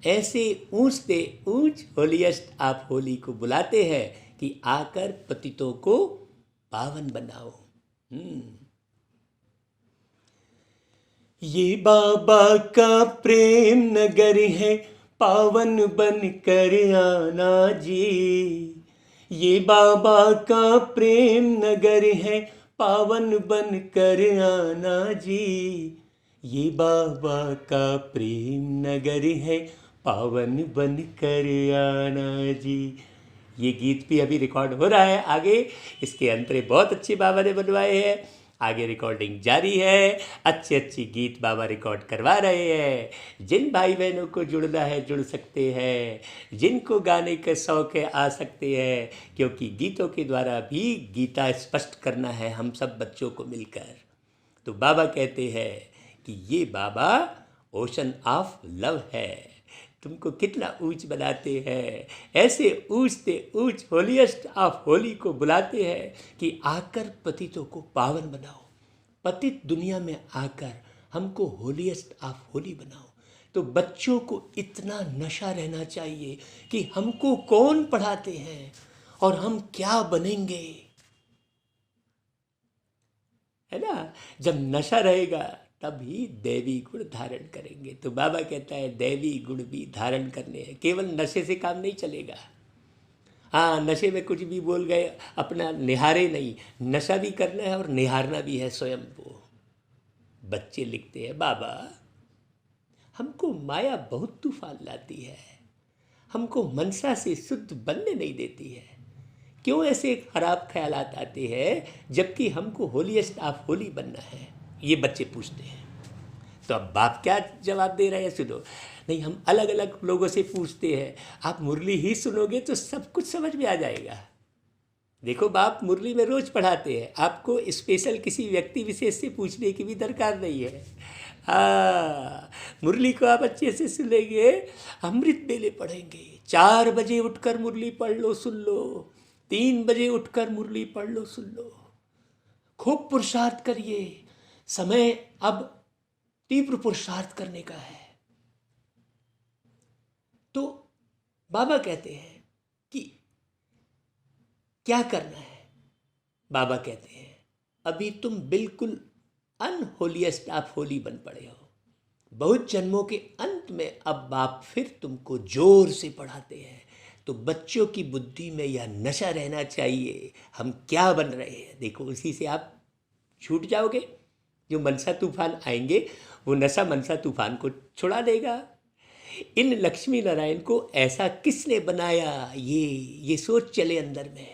ऐसे ऊंचते ऊंच होलीएस्ट ऑफ होली को बुलाते हैं कि आकर पतितों को पावन बनाओ। ये बाबा का प्रेम नगर है, पावन बन कर आना जी। ये बाबा का प्रेम नगर है, पावन बन कर आना जी। ये बाबा का प्रेम नगर है, पावन बन कर आना जी। ये गीत भी अभी रिकॉर्ड हो रहा है आगे। इसके अंतरे बहुत अच्छे बाबा ने बनवाए हैं। आगे रिकॉर्डिंग जारी है। अच्छे अच्छे गीत बाबा रिकॉर्ड करवा रहे हैं। जिन भाई बहनों को जुड़ना है जुड़ सकते हैं, जिनको गाने का शौक़ है आ सकते हैं, क्योंकि गीतों के द्वारा भी गीता स्पष्ट करना है हम सब बच्चों को मिलकर। तो बाबा कहते हैं कि ये बाबा ओशन ऑफ लव है। तुमको कितना ऊंच बनाते हैं। ऐसे ऊंचते ऊंच होलीएस्ट ऑफ होली को बुलाते हैं कि आकर पतितों को पावन बनाओ। पतित दुनिया में आकर हमको होलीएस्ट ऑफ होली बनाओ। तो बच्चों को इतना नशा रहना चाहिए कि हमको कौन पढ़ाते हैं और हम क्या बनेंगे। है ना। जब नशा रहेगा तभी दैवी गुण धारण करेंगे। तो बाबा कहता है दैवी गुण भी धारण करने हैं, केवल नशे से काम नहीं चलेगा। हाँ, नशे में कुछ भी बोल गए, अपना निहारे नहीं, नशा भी करना है और निहारना भी है स्वयं को। बच्चे लिखते हैं, बाबा हमको माया बहुत तूफान लाती है, हमको मनसा से शुद्ध बनने नहीं देती है, क्यों ऐसे खराब ख्यालात आते हैं जबकि हमको होलीएस्ट ऑफ होली बनना है, ये बच्चे पूछते हैं। तो अब बाप क्या जवाब दे रहे हैं सुनो। नहीं, हम अलग अलग लोगों से पूछते हैं, आप मुरली ही सुनोगे तो सब कुछ समझ में आ जाएगा। देखो, बाप मुरली में रोज पढ़ाते हैं, आपको स्पेशल किसी व्यक्ति विशेष से पूछने की भी दरकार नहीं है। हाँ, मुरली को आप अच्छे से सुनेंगे, अमृत बेले पढ़ेंगे, 4 बजे उठकर मुरली पढ़ लो, सुन लो, 3 बजे उठकर मुरली पढ़ लो, सुन लो, खूब पुरुषार्थ करिए। समय अब तीव्र पुरुषार्थ करने का है। तो बाबा कहते हैं कि क्या करना है। बाबा कहते हैं अभी तुम बिल्कुल अनहोलीएस्ट ऑफ होली बन पड़े हो। बहुत जन्मों के अंत में अब बाप फिर तुमको जोर से पढ़ाते हैं। तो बच्चों की बुद्धि में यह नशा रहना चाहिए, हम क्या बन रहे हैं। देखो, उसी से आप छूट जाओगे। जो मनसा तूफान आएंगे वो नशा मनसा तूफान को छुड़ा देगा। इन लक्ष्मी नारायण को ऐसा किसने बनाया, ये सोच चले अंदर में।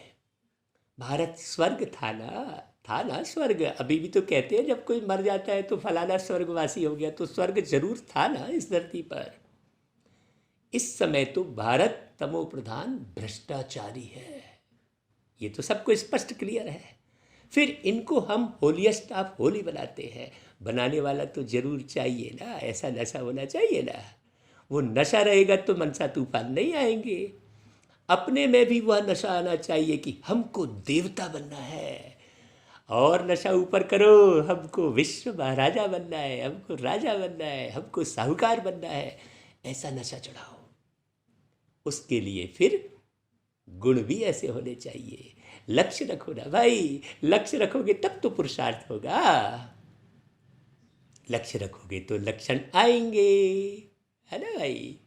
भारत स्वर्ग था ना स्वर्ग। अभी भी तो कहते हैं जब कोई मर जाता है तो फलाना स्वर्गवासी हो गया, तो स्वर्ग जरूर था ना इस धरती पर। इस समय तो भारत तमो प्रधान भ्रष्टाचारी है, ये तो सबको स्पष्ट क्लियर है। फिर इनको हम होलीएस्ट ऑफ होली बनाते हैं। बनाने वाला तो जरूर चाहिए ना, ऐसा नशा होना चाहिए ना। वो नशा रहेगा तो मनसा तूफान नहीं आएंगे। अपने में भी वह नशा आना चाहिए कि हमको देवता बनना है। और नशा ऊपर करो, हमको विश्व महाराजा बनना है, हमको राजा बनना है, हमको साहूकार बनना है, ऐसा नशा चढ़ाओ। उसके लिए फिर गुण भी ऐसे होने चाहिए। लक्ष्य रखो ना भाई, लक्ष्य रखोगे तब तो पुरुषार्थ होगा। लक्ष्य रखोगे तो लक्षण आएंगे, है ना भाई।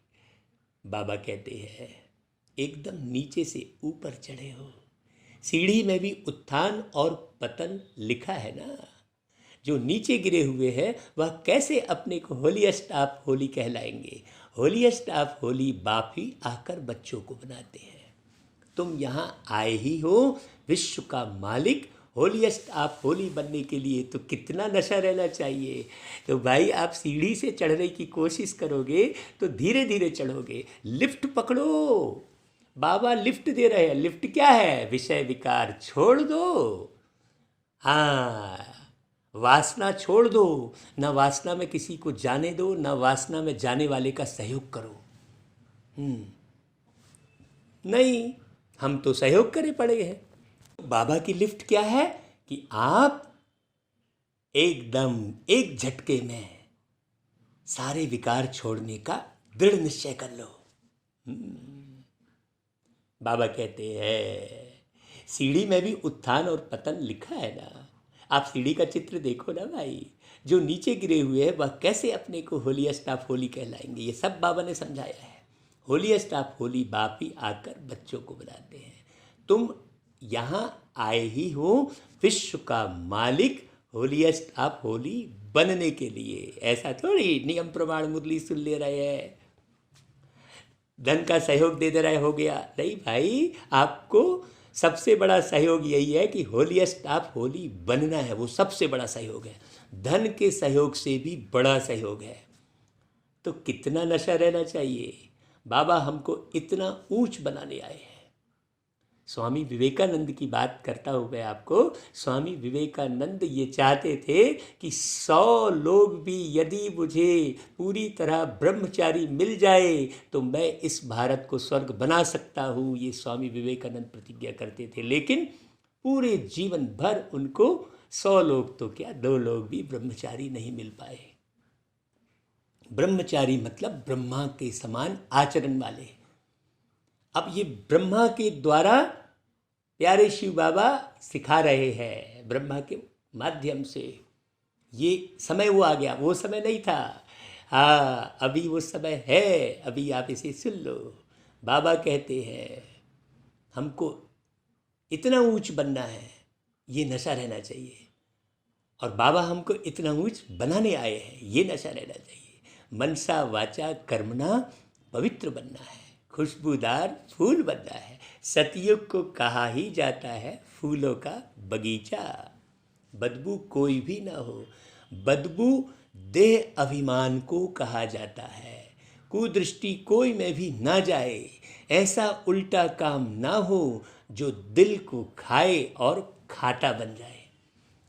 बाबा कहते हैं एकदम नीचे से ऊपर चढ़े हो। सीढ़ी में भी उत्थान और पतन लिखा है ना। जो नीचे गिरे हुए हैं वह कैसे अपने को होलीएस्ट ऑफ होली कहलाएंगे। होलीएस्ट ऑफ होली बाप ही आकर बच्चों को बनाते हैं। तुम यहाँ आए ही हो विश्व का मालिक होलीएस्ट ऑफ होली बनने के लिए, तो कितना नशा रहना चाहिए। तो भाई आप सीढ़ी से चढ़ने की कोशिश करोगे तो धीरे धीरे चढ़ोगे। लिफ्ट पकड़ो, बाबा लिफ्ट दे रहे हैं। लिफ्ट क्या है, विषय विकार छोड़ दो। हाँ, वासना छोड़ दो, न वासना में किसी को जाने दो, न वासना में जाने वाले का सहयोग करो। नहीं, हम तो सहयोग करे पड़े हैं। बाबा की लिफ्ट क्या है कि आप एकदम एक झटके में सारे विकार छोड़ने का दृढ़ निश्चय कर लो। बाबा कहते हैं सीढ़ी में भी उत्थान और पतन लिखा है ना। आप सीढ़ी का चित्र देखो ना भाई। जो नीचे गिरे हुए हैं वह कैसे अपने को होलीएस्ट ऑफ होली कहलाएंगे, ये सब बाबा ने समझाया है। होलीएस्ट ऑफ होली बाप ही आकर बच्चों को बनाते हैं। तुम यहाँ आए ही हो विश्व का मालिक होलीएस्ट ऑफ होली बनने के लिए। ऐसा थोड़ी नियम प्रमाण मुरली सुन ले रहे हैं, धन का सहयोग दे दे रहे हो गया। नहीं भाई, आपको सबसे बड़ा सहयोग यही है कि होलीएस्ट ऑफ होली बनना है, वो सबसे बड़ा सहयोग है। धन के सहयोग से भी बड़ा सहयोग है। तो कितना नशा रहना चाहिए। बाबा हमको इतना ऊंच बनाने आए हैं। स्वामी विवेकानंद की बात करता हूँ मैं आपको। स्वामी विवेकानंद ये चाहते थे कि 100 लोग भी यदि मुझे पूरी तरह ब्रह्मचारी मिल जाए तो मैं इस भारत को स्वर्ग बना सकता हूँ। ये स्वामी विवेकानंद प्रतिज्ञा करते थे। लेकिन पूरे जीवन भर उनको 100 लोग तो क्या 2 लोग भी ब्रह्मचारी नहीं मिल पाए। ब्रह्मचारी मतलब ब्रह्मा के समान आचरण वाले। अब ये ब्रह्मा के द्वारा प्यारे शिव बाबा सिखा रहे हैं। ब्रह्मा के माध्यम से। ये समय वो आ गया, वो समय नहीं था। हाँ, अभी वो समय है, अभी आप इसे सुन लो। बाबा कहते हैं हमको इतना ऊंच बनना है, ये नशा रहना चाहिए। और बाबा हमको इतना ऊंच बनाने आए हैं, ये नशा रहना चाहिए। मनसा वाचा कर्मणा पवित्र बनना है, खुशबूदार फूल बनना है। सतयुग को कहा ही जाता है फूलों का बगीचा। बदबू कोई भी ना हो, बदबू देह अभिमान को कहा जाता है। कुदृष्टि कोई में भी ना जाए, ऐसा उल्टा काम ना हो जो दिल को खाए और खाटा बन जाए।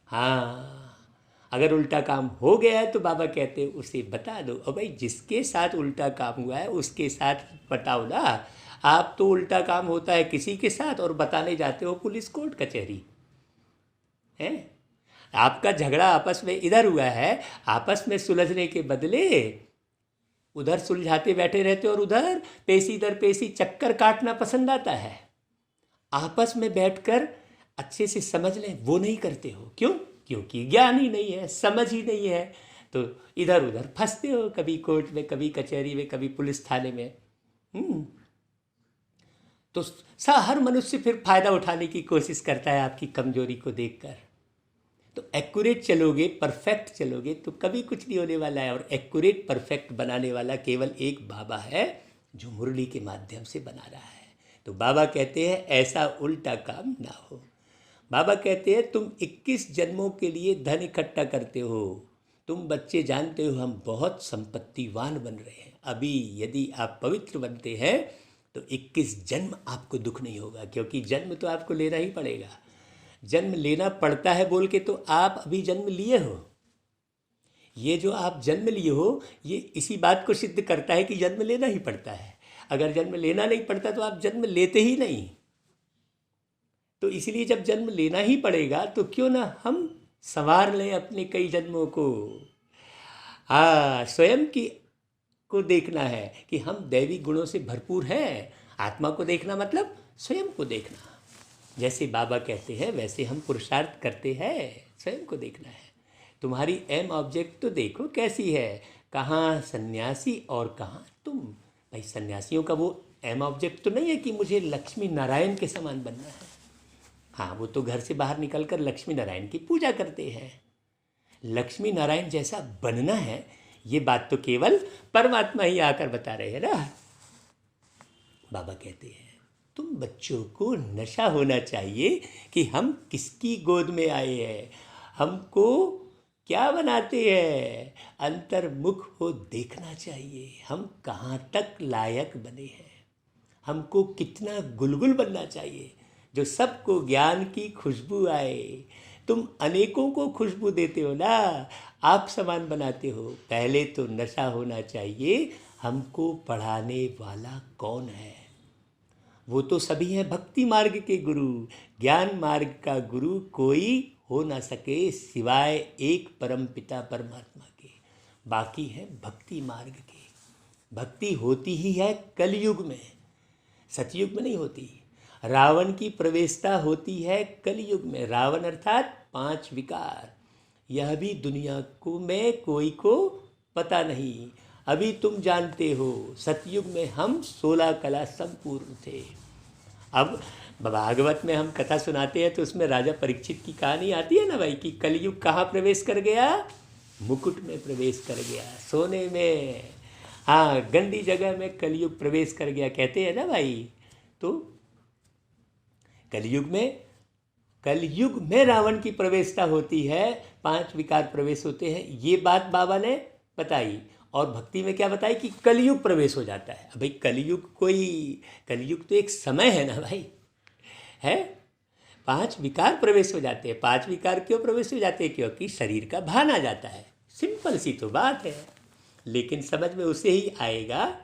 हाँ, अगर उल्टा काम हो गया है तो बाबा कहते हैं उसे बता दो। और भाई जिसके साथ उल्टा काम हुआ है उसके साथ बताओ ना। आप तो उल्टा काम होता है किसी के साथ और बताने जाते हो पुलिस कोर्ट कचहरी है। आपका झगड़ा आपस में इधर हुआ है, आपस में सुलझने के बदले उधर सुलझाते बैठे रहते हो और उधर पेशी दर पेशी चक्कर काटना पसंद आता है। आपस में बैठकर अच्छे से समझ लें वो नहीं करते हो। क्यों? क्योंकि ज्ञान ही नहीं है, समझ ही नहीं है। तो इधर उधर फंसते हो, कभी कोर्ट में, कभी कचहरी में, कभी पुलिस थाने में। तो हर मनुष्य फिर फायदा उठाने की कोशिश करता है आपकी कमजोरी को देखकर। तो एक्यूरेट चलोगे, परफेक्ट चलोगे तो कभी कुछ नहीं होने वाला है। और एक्यूरेट परफेक्ट बनाने वाला केवल एक बाबा है जो मुरली के माध्यम से बना रहा है। तो बाबा कहते हैं ऐसा उल्टा काम ना हो। बाबा कहते हैं तुम 21 जन्मों के लिए धन इकट्ठा करते हो। तुम बच्चे जानते हो हम बहुत संपत्तिवान बन रहे हैं। अभी यदि आप पवित्र बनते हैं तो 21 जन्म आपको दुख नहीं होगा, क्योंकि जन्म तो आपको लेना ही पड़ेगा। जन्म लेना पड़ता है बोल के तो आप अभी जन्म लिए हो। ये जो आप जन्म लिए हो ये इसी बात को सिद्ध करता है कि जन्म लेना ही पड़ता है। अगर जन्म लेना नहीं पड़ता तो आप जन्म लेते ही नहीं। तो इसलिए जब जन्म लेना ही पड़ेगा तो क्यों ना हम संवार लें अपने कई जन्मों को। हाँ, स्वयं की को देखना है कि हम दैवी गुणों से भरपूर हैं। आत्मा को देखना मतलब स्वयं को देखना। जैसे बाबा कहते हैं वैसे हम पुरुषार्थ करते हैं, स्वयं को देखना है। तुम्हारी एम ऑब्जेक्ट तो देखो कैसी है, कहाँ सन्यासी और कहाँ तुम। भाई सन्यासियों का वो एम ऑब्जेक्ट तो नहीं है कि मुझे लक्ष्मी नारायण के समान बनना है। हाँ, वो तो घर से बाहर निकलकर लक्ष्मी नारायण की पूजा करते हैं। लक्ष्मी नारायण जैसा बनना है ये बात तो केवल परमात्मा ही आकर बता रहे हैं ना। बाबा कहते हैं तुम बच्चों को नशा होना चाहिए कि हम किसकी गोद में आए हैं, हमको क्या बनाते हैं। अंतर्मुख हो देखना चाहिए हम कहाँ तक लायक बने हैं, हमको कितना गुलगुल बनना चाहिए जो सबको ज्ञान की खुशबू आए। तुम अनेकों को खुशबू देते हो ना, आप समान बनाते हो। पहले तो नशा होना चाहिए हमको पढ़ाने वाला कौन है। वो तो सभी हैं भक्ति मार्ग के गुरु। ज्ञान मार्ग का गुरु कोई हो ना सके सिवाय एक परम पिता परमात्मा के। बाकी है भक्ति मार्ग के। भक्ति होती ही है कलयुग में, सतयुग में नहीं होती। रावण की प्रवेशता होती है कलयुग में। रावण अर्थात 5 विकार। यह भी दुनिया को में कोई को पता नहीं। अभी तुम जानते हो सतयुग में हम 16 कला संपूर्ण थे। अब भागवत में हम कथा सुनाते हैं तो उसमें राजा परीक्षित की कहानी आती है ना भाई, कि कलयुग कहाँ प्रवेश कर गया, मुकुट में प्रवेश कर गया, सोने में। हाँ, गंदी जगह में कलयुग प्रवेश कर गया कहते हैं ना भाई। तो कलयुग में रावण की प्रवेशता होती है, 5 विकार प्रवेश होते हैं। ये बात बाबा ने बताई। और भक्ति में क्या बताई कि कलयुग प्रवेश हो जाता है। भाई कलयुग तो एक समय है ना भाई, है। 5 विकार प्रवेश हो जाते हैं। 5 विकार क्यों प्रवेश हो जाते हैं? क्योंकि शरीर का भान आ जाता है। सिंपल सी तो बात है। लेकिन समझ में उसे ही आएगा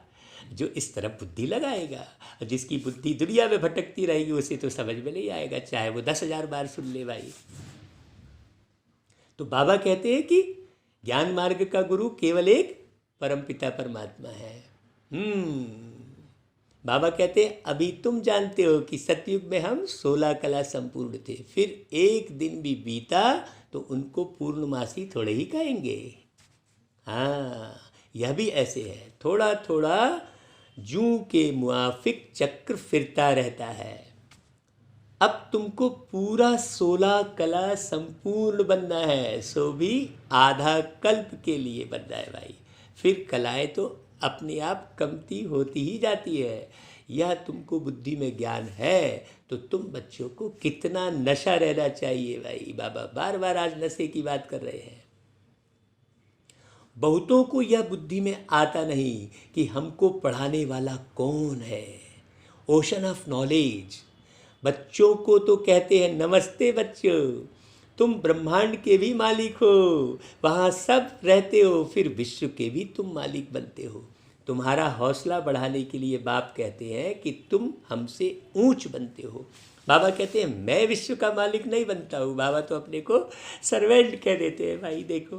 जो इस तरफ बुद्धि लगाएगा। जिसकी बुद्धि दुनिया में भटकती रहेगी उसे तो समझ में नहीं आएगा, चाहे वो 10,000 बार सुन ले भाई। तो बाबा कहते हैं कि ज्ञान मार्ग का गुरु केवल एक परमपिता परमात्मा है। बाबा कहते हैं अभी तुम जानते हो कि सतयुग में हम 16 कला संपूर्ण थे, फिर एक दिन भी बीता तो उनको पूर्णमासी थोड़े ही कहेंगे। हाँ, यह भी ऐसे है, थोड़ा थोड़ा जूं के मुआफिक चक्र फिरता रहता है। अब तुमको पूरा 16 कला संपूर्ण बनना है, सो भी आधा कल्प के लिए बनना है भाई। फिर कलाएं तो अपने आप कमती होती ही जाती है। यह तुमको बुद्धि में ज्ञान है तो तुम बच्चों को कितना नशा रहना चाहिए भाई। बाबा बार बार आज नशे की बात कर रहे हैं। बहुतों को यह बुद्धि में आता नहीं कि हमको पढ़ाने वाला कौन है, ओशन ऑफ नॉलेज। बच्चों को तो कहते हैं नमस्ते बच्चों, तुम ब्रह्मांड के भी मालिक हो, वहाँ सब रहते हो, फिर विश्व के भी तुम मालिक बनते हो। तुम्हारा हौसला बढ़ाने के लिए बाप कहते हैं कि तुम हमसे ऊंच बनते हो। बाबा कहते हैं मैं विश्व का मालिक नहीं बनता हूँ। बाबा तो अपने को सर्वेंट कह देते हैं भाई। देखो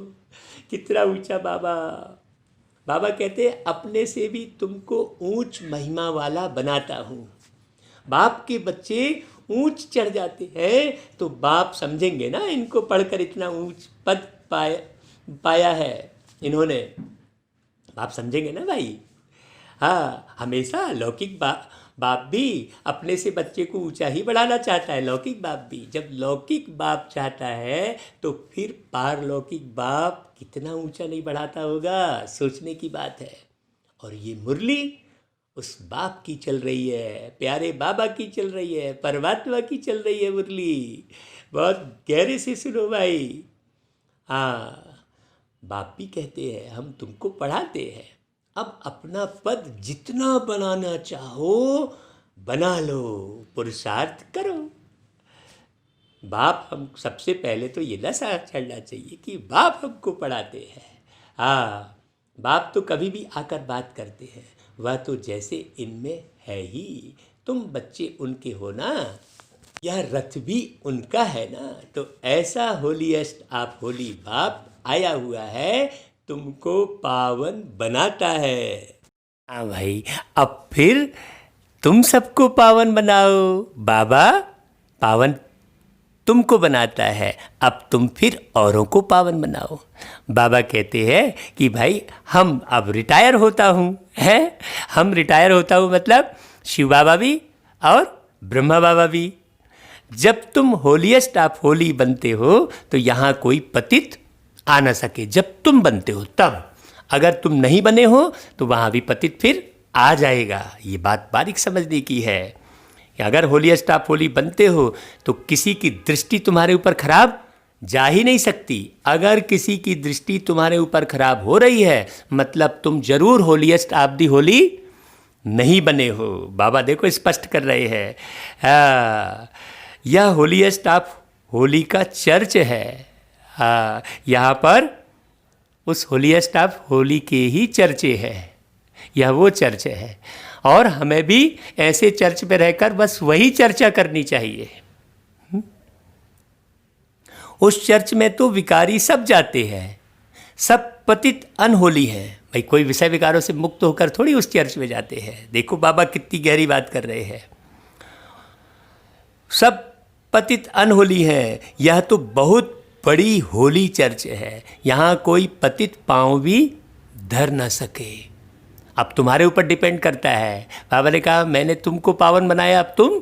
कितना ऊंचा बाबा। बाबा कहते हैं अपने से भी तुमको ऊंच महिमा वाला बनाता हूँ। बाप के बच्चे ऊंच चढ़ जाते हैं तो बाप समझेंगे ना, इनको पढ़कर इतना ऊंच पद पाया है इन्होंने, बाप समझेंगे ना भाई। हाँ, हमेशा लौकिक बाप भी अपने से बच्चे को ऊंचा ही बढ़ाना चाहता है। लौकिक बाप भी, जब लौकिक बाप चाहता है तो फिर पारलौकिक बाप कितना ऊंचा नहीं बढ़ाता होगा, सोचने की बात है। और ये मुरली उस बाप की चल रही है, प्यारे बाबा की चल रही है, परमात्मा की चल रही है मुरली। बहुत गहरे से सुनो भाई। हाँ, बाप भी कहते हैं हम तुमको पढ़ाते हैं, अब अपना पद जितना बनाना चाहो बना लो, पुरुषार्थ करो। बाप हम सबसे पहले तो ये नशा चढ़ना चाहिए कि बाप हमको पढ़ाते हैं। हाँ, बाप तो कभी भी आकर बात करते हैं, वह तो जैसे इनमें है ही, तुम बच्चे उनके हो ना, यह रथ भी उनका है ना। तो ऐसा होलीएस्ट आप होली बाप आया हुआ है, तुमको पावन बनाता है। हाँ भाई, अब फिर तुम सबको पावन बनाओ। बाबा पावन तुमको बनाता है, अब तुम फिर औरों को पावन बनाओ। बाबा कहते हैं कि भाई हम अब रिटायर होता हूँ, है हम रिटायर होता हूँ मतलब शिव बाबा भी और ब्रह्मा बाबा भी। जब तुम होलीएस्ट ऑफ होली बनते हो तो यहाँ कोई पतित आ ना सके। जब तुम बनते हो तब, अगर तुम नहीं बने हो तो वहाँ भी पतित फिर आ जाएगा। ये बात बारीक समझने की है। अगर होलीएस्ट ऑफ होली बनते हो तो किसी की दृष्टि तुम्हारे ऊपर खराब जा ही नहीं सकती। अगर किसी की दृष्टि तुम्हारे ऊपर खराब हो रही है मतलब तुम जरूर होलीएस्ट ऑफ दी होली नहीं बने हो। बाबा देखो स्पष्ट कर रहे हैं। यह होलीएस्ट ऑफ होली का चर्च है। यहाँ पर उस होलीएस्ट ऑफ होली के ही चर्चे है, यह वो चर्च है। और हमें भी ऐसे चर्च में रहकर बस वही चर्चा करनी चाहिए। उस चर्च में तो विकारी सब जाते हैं, सब पतित अनहोली हैं भाई। कोई विषय विकारों से मुक्त होकर थोड़ी उस चर्च में जाते हैं। देखो बाबा कितनी गहरी बात कर रहे हैं। सब पतित अनहोली हैं। यह तो बहुत बड़ी होली चर्च है, यहाँ कोई पतित पांव भी धर न सके। अब तुम्हारे ऊपर डिपेंड करता है। बाबा ने कहा मैंने तुमको पावन बनाया, अब तुम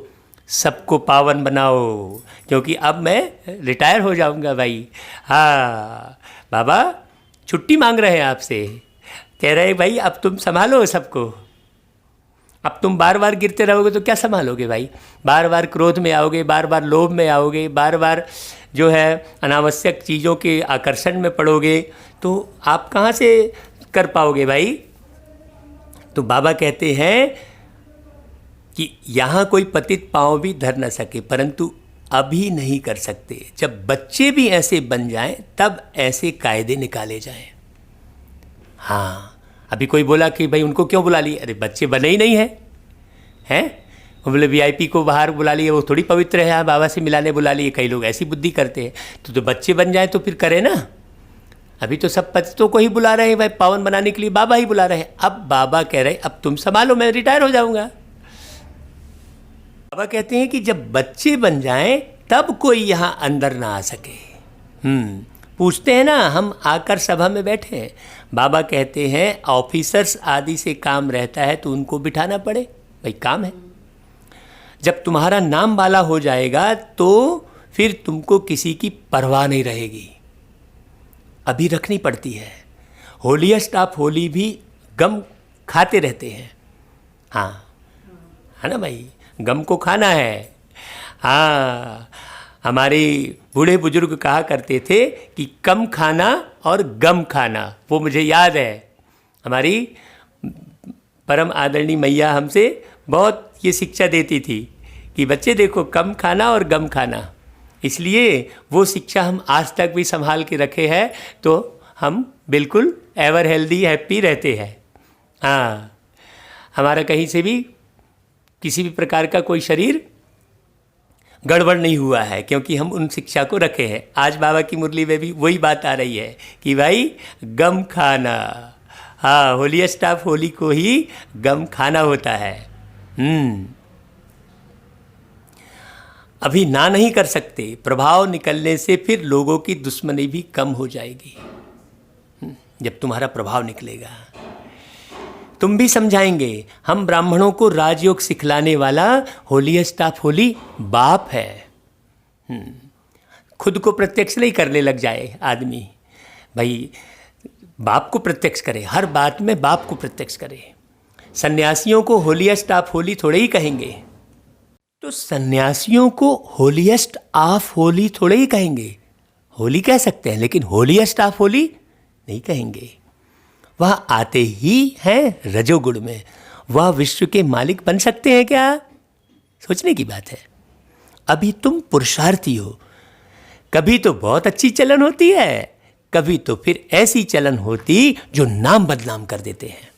सबको पावन बनाओ, क्योंकि अब मैं रिटायर हो जाऊंगा भाई। हाँ, बाबा छुट्टी मांग रहे हैं आपसे, कह रहे हैं भाई अब तुम संभालो सबको। अब तुम बार बार गिरते रहोगे तो क्या संभालोगे भाई। बार बार क्रोध में आओगे, बार बार लोभ में आओगे, बार बार जो है अनावश्यक चीज़ों के आकर्षण में पड़ोगे, तो आप कहाँ से कर पाओगे भाई। तो बाबा कहते हैं कि यहाँ कोई पतित पांव भी धर न सके, परंतु अभी नहीं कर सकते। जब बच्चे भी ऐसे बन जाएं तब ऐसे कायदे निकाले जाएं। हाँ, अभी कोई बोला कि भाई उनको क्यों बुला लिए, अरे बच्चे बने ही नहीं हैं। बोले वीआईपी को बाहर बुला लिए, वो थोड़ी पवित्र है, बाबा से मिलाने बुला लिए। कई लोग ऐसी बुद्धि करते हैं। तो बच्चे बन जाए तो फिर करें ना। अभी तो सब पतितों को ही बुला रहे हैं भाई, पावन बनाने के लिए बाबा ही बुला रहे हैं। अब बाबा कह रहे हैं अब तुम संभालो, मैं रिटायर हो जाऊंगा। बाबा कहते हैं कि जब बच्चे बन जाएं तब कोई यहाँ अंदर ना आ सके। पूछते हैं ना, हम आकर सभा में बैठे हैं, बाबा कहते हैं ऑफिसर्स आदि से काम रहता है तो उनको बिठाना पड़े, भाई काम है। जब तुम्हारा नाम वाला हो जाएगा तो फिर तुमको किसी की परवाह नहीं रहेगी, अभी रखनी पड़ती है। होलीएस्ट ऑफ होली भी गम खाते रहते हैं, हाँ है ना भाई, गम को खाना है। हाँ, हमारे बूढ़े बुजुर्ग कहा करते थे कि कम खाना और गम खाना, वो मुझे याद है। हमारी परम आदरणीय मैया हमसे बहुत ये शिक्षा देती थी कि बच्चे देखो, कम खाना और गम खाना। इसलिए वो शिक्षा हम आज तक भी संभाल के रखे हैं, तो हम बिल्कुल एवर हेल्दी हैप्पी रहते हैं। हाँ, हमारा कहीं से भी किसी भी प्रकार का कोई शरीर गड़बड़ नहीं हुआ है, क्योंकि हम उन शिक्षा को रखे हैं। आज बाबा की मुरली में भी वही बात आ रही है कि भाई गम खाना, हाँ, होलीएस्ट ऑफ होली को ही गम खाना होता है। अभी ना नहीं कर सकते, प्रभाव निकलने से फिर लोगों की दुश्मनी भी कम हो जाएगी। जब तुम्हारा प्रभाव निकलेगा तुम भी समझाएंगे। हम ब्राह्मणों को राजयोग सिखलाने वाला होलीएस्ट ऑफ होली बाप है। खुद को प्रत्यक्ष नहीं करने लग जाए आदमी, भाई बाप को प्रत्यक्ष करे, हर बात में बाप को प्रत्यक्ष करे। सन्यासियों को होलीएस्ट ऑफ होली थोड़े ही कहेंगे, तो सन्यासियों को होलीएस्ट ऑफ होली थोड़े ही कहेंगे। होली कह सकते हैं लेकिन होलीएस्ट ऑफ होली नहीं कहेंगे। वह आते ही हैं रजोगुण में, वह विश्व के मालिक बन सकते हैं क्या? सोचने की बात है। अभी तुम पुरुषार्थी हो, कभी तो बहुत अच्छी चलन होती है, कभी तो फिर ऐसी चलन होती जो नाम बदनाम कर देते हैं।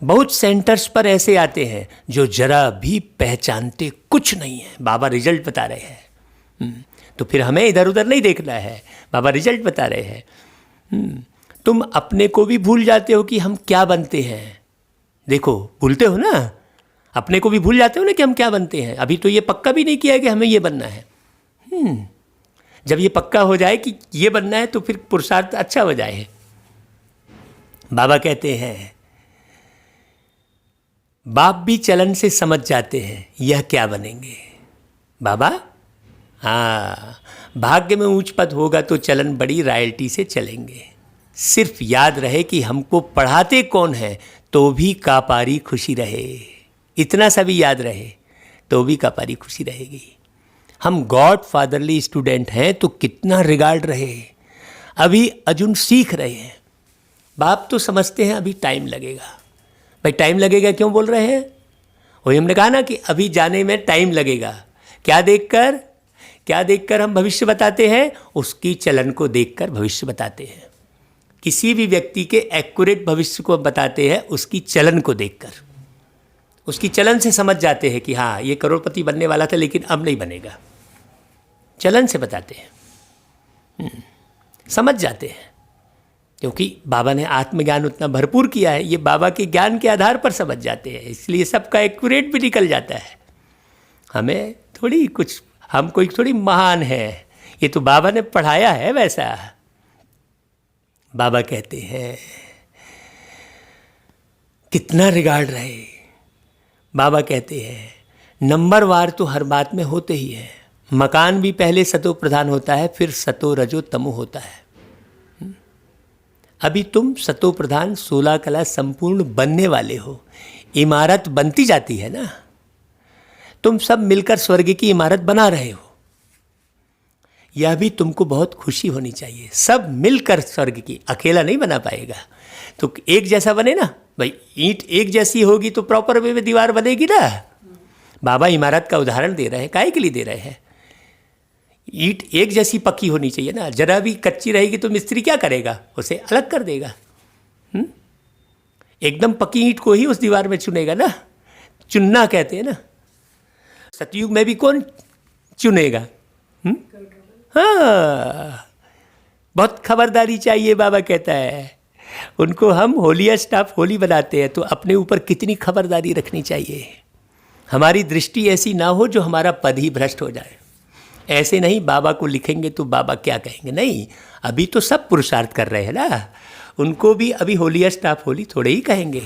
बहुत सेंटर्स पर ऐसे आते हैं जो जरा भी पहचानते कुछ नहीं है, बाबा रिजल्ट बता रहे हैं। तो फिर हमें इधर उधर नहीं देखना है, बाबा रिजल्ट बता रहे हैं। तुम अपने को भी भूल जाते हो कि हम क्या बनते हैं। देखो, भूलते हो ना, अपने को भी भूल जाते हो ना कि हम क्या बनते हैं। अभी तो ये पक्का भी नहीं किया है कि हमें ये बनना है। जब ये पक्का हो जाए कि ये बनना है तो फिर पुरुषार्थ अच्छा हो जाए। बाबा कहते हैं बाप भी चलन से समझ जाते हैं यह क्या बनेंगे। बाबा, हाँ, भाग्य में ऊंच पद होगा तो चलन बड़ी रॉयल्टी से चलेंगे। सिर्फ याद रहे कि हमको पढ़ाते कौन है तो भी कापारी खुशी रहे। इतना सा भी याद रहे तो भी कापारी खुशी रहेगी। हम गॉड फादरली स्टूडेंट हैं तो कितना रिगार्ड रहे। अभी अर्जुन सीख रहे हैं, बाप तो समझते हैं अभी टाइम लगेगा। भाई टाइम लगेगा क्यों बोल रहे हैं? वही हमने कहा ना कि अभी जाने में टाइम लगेगा। क्या देखकर हम भविष्य बताते हैं? उसकी चलन को देखकर भविष्य बताते हैं। किसी भी व्यक्ति के एक्यूरेट भविष्य को बताते हैं उसकी चलन को देखकर। उसकी चलन से समझ जाते हैं कि हाँ, ये करोड़पति बनने वाला था लेकिन अब नहीं बनेगा। चलन से बताते हैं, समझ जाते हैं, क्योंकि बाबा ने आत्मज्ञान उतना भरपूर किया है। ये बाबा के ज्ञान के आधार पर समझ जाते हैं, इसलिए सबका एक्यूरेट भी निकल जाता है। हमें थोड़ी कुछ, हम कोई थोड़ी महान है, ये तो बाबा ने पढ़ाया है वैसा। बाबा कहते हैं कितना रिगार्ड रहे। बाबा कहते हैं नंबरवार तो हर बात में होते ही है। मकान भी पहले सतो प्रधान होता है, फिर सतो रजो तमो होता है। अभी तुम सतो प्रधान 16 कला संपूर्ण बनने वाले हो। इमारत बनती जाती है ना, तुम सब मिलकर स्वर्ग की इमारत बना रहे हो। यह भी तुमको बहुत खुशी होनी चाहिए। सब मिलकर स्वर्ग की, अकेला नहीं बना पाएगा। तो एक जैसा बने ना भाई, ईंट एक जैसी होगी तो प्रॉपर वे में दीवार बनेगी ना। बाबा इमारत का उदाहरण दे रहे हैं, काहे के लिए दे रहे हैं? ईंट एक जैसी पक्की होनी चाहिए ना। जरा भी कच्ची रहेगी तो मिस्त्री क्या करेगा? उसे अलग कर देगा। एकदम पक्की ईंट को ही उस दीवार में चुनेगा ना, चुनना कहते हैं ना। सतयुग में भी कौन चुनेगा? हाँ, बहुत खबरदारी चाहिए। बाबा कहता है उनको हम होलीएस्ट ऑफ होली बनाते हैं तो अपने ऊपर कितनी खबरदारी रखनी चाहिए। हमारी दृष्टि ऐसी ना हो जो हमारा पद ही भ्रष्ट हो जाए। ऐसे नहीं बाबा को लिखेंगे तो बाबा क्या कहेंगे, नहीं, अभी तो सब पुरुषार्थ कर रहे हैं ना, उनको भी अभी होलीएस्ट ऑफ होली थोड़े ही कहेंगे,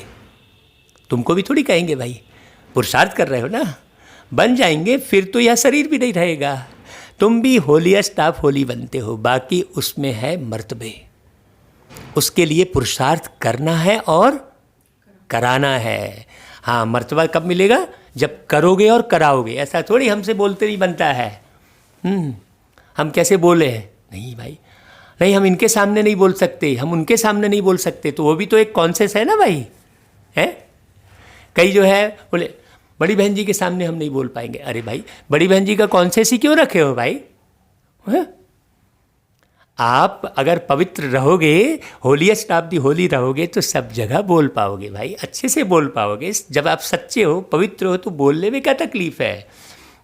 तुमको भी थोड़ी कहेंगे भाई, पुरुषार्थ कर रहे हो ना, बन जाएंगे फिर तो यह शरीर भी नहीं रहेगा, तुम भी होलीएस्ट ऑफ होली बनते हो, बाकी उसमें है मर्तबे, उसके लिए पुरुषार्थ करना है और कराना है। हाँ, मर्तबा कब मिलेगा, जब करोगे और कराओगे, ऐसा थोड़ी हमसे बोलते नहीं बनता है। हम कैसे बोले हैं, नहीं भाई, नहीं हम इनके सामने नहीं बोल सकते, हम उनके सामने नहीं बोल सकते, तो वो भी तो एक कॉन्शियस है ना भाई, है। कई जो है बोले बड़ी बहन जी के सामने हम नहीं बोल पाएंगे, अरे भाई बड़ी बहन जी का कॉन्शियस ही क्यों रखे हो भाई, है? आप अगर पवित्र रहोगे, होलीएस्ट ऑफ दी होली रहोगे तो सब जगह बोल पाओगे भाई, अच्छे से बोल पाओगे। जब आप सच्चे हो, पवित्र हो, तो बोलने में क्या तकलीफ है।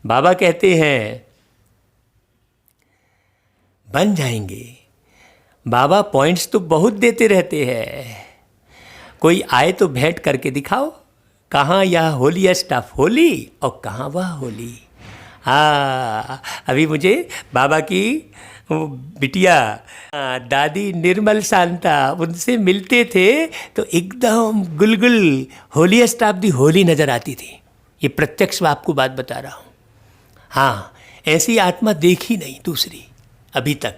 बाबा कहते हैं बन जाएंगे। बाबा पॉइंट्स तो बहुत देते रहते हैं, कोई आए तो भेंट करके दिखाओ, कहाँ यह होलीएस्ट ऑफ होली और कहाँ वह होली। हाँ, अभी मुझे बाबा की बिटिया दादी निर्मल शांता, उनसे मिलते थे तो एकदम गुलगुल होलीएस्ट ऑफ दी होली नज़र आती थी। ये प्रत्यक्ष आपको बात बता रहा हूँ। हाँ, ऐसी आत्मा देखी नहीं दूसरी अभी तक।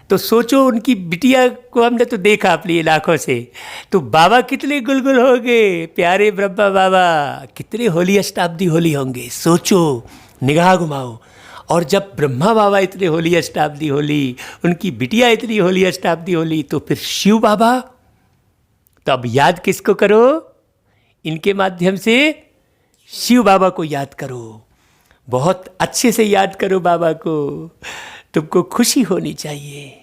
तो सोचो, उनकी बिटिया को हमने तो देखा अपनी आँखों से, तो बाबा कितने गुलगुल होंगे, प्यारे ब्रह्मा बाबा कितने होलीएस्ट ऑफ दी होली होंगे। सोचो, निगाह घुमाओ, और जब ब्रह्मा बाबा इतने होलीएस्ट ऑफ दी होली, उनकी बिटिया इतनी होलीएस्ट ऑफ दी होली, तो फिर शिव बाबा। तो अब याद किसको करो, इनके माध्यम से शिव बाबा को याद करो, बहुत अच्छे से याद करो बाबा को, तुमको खुशी होनी चाहिए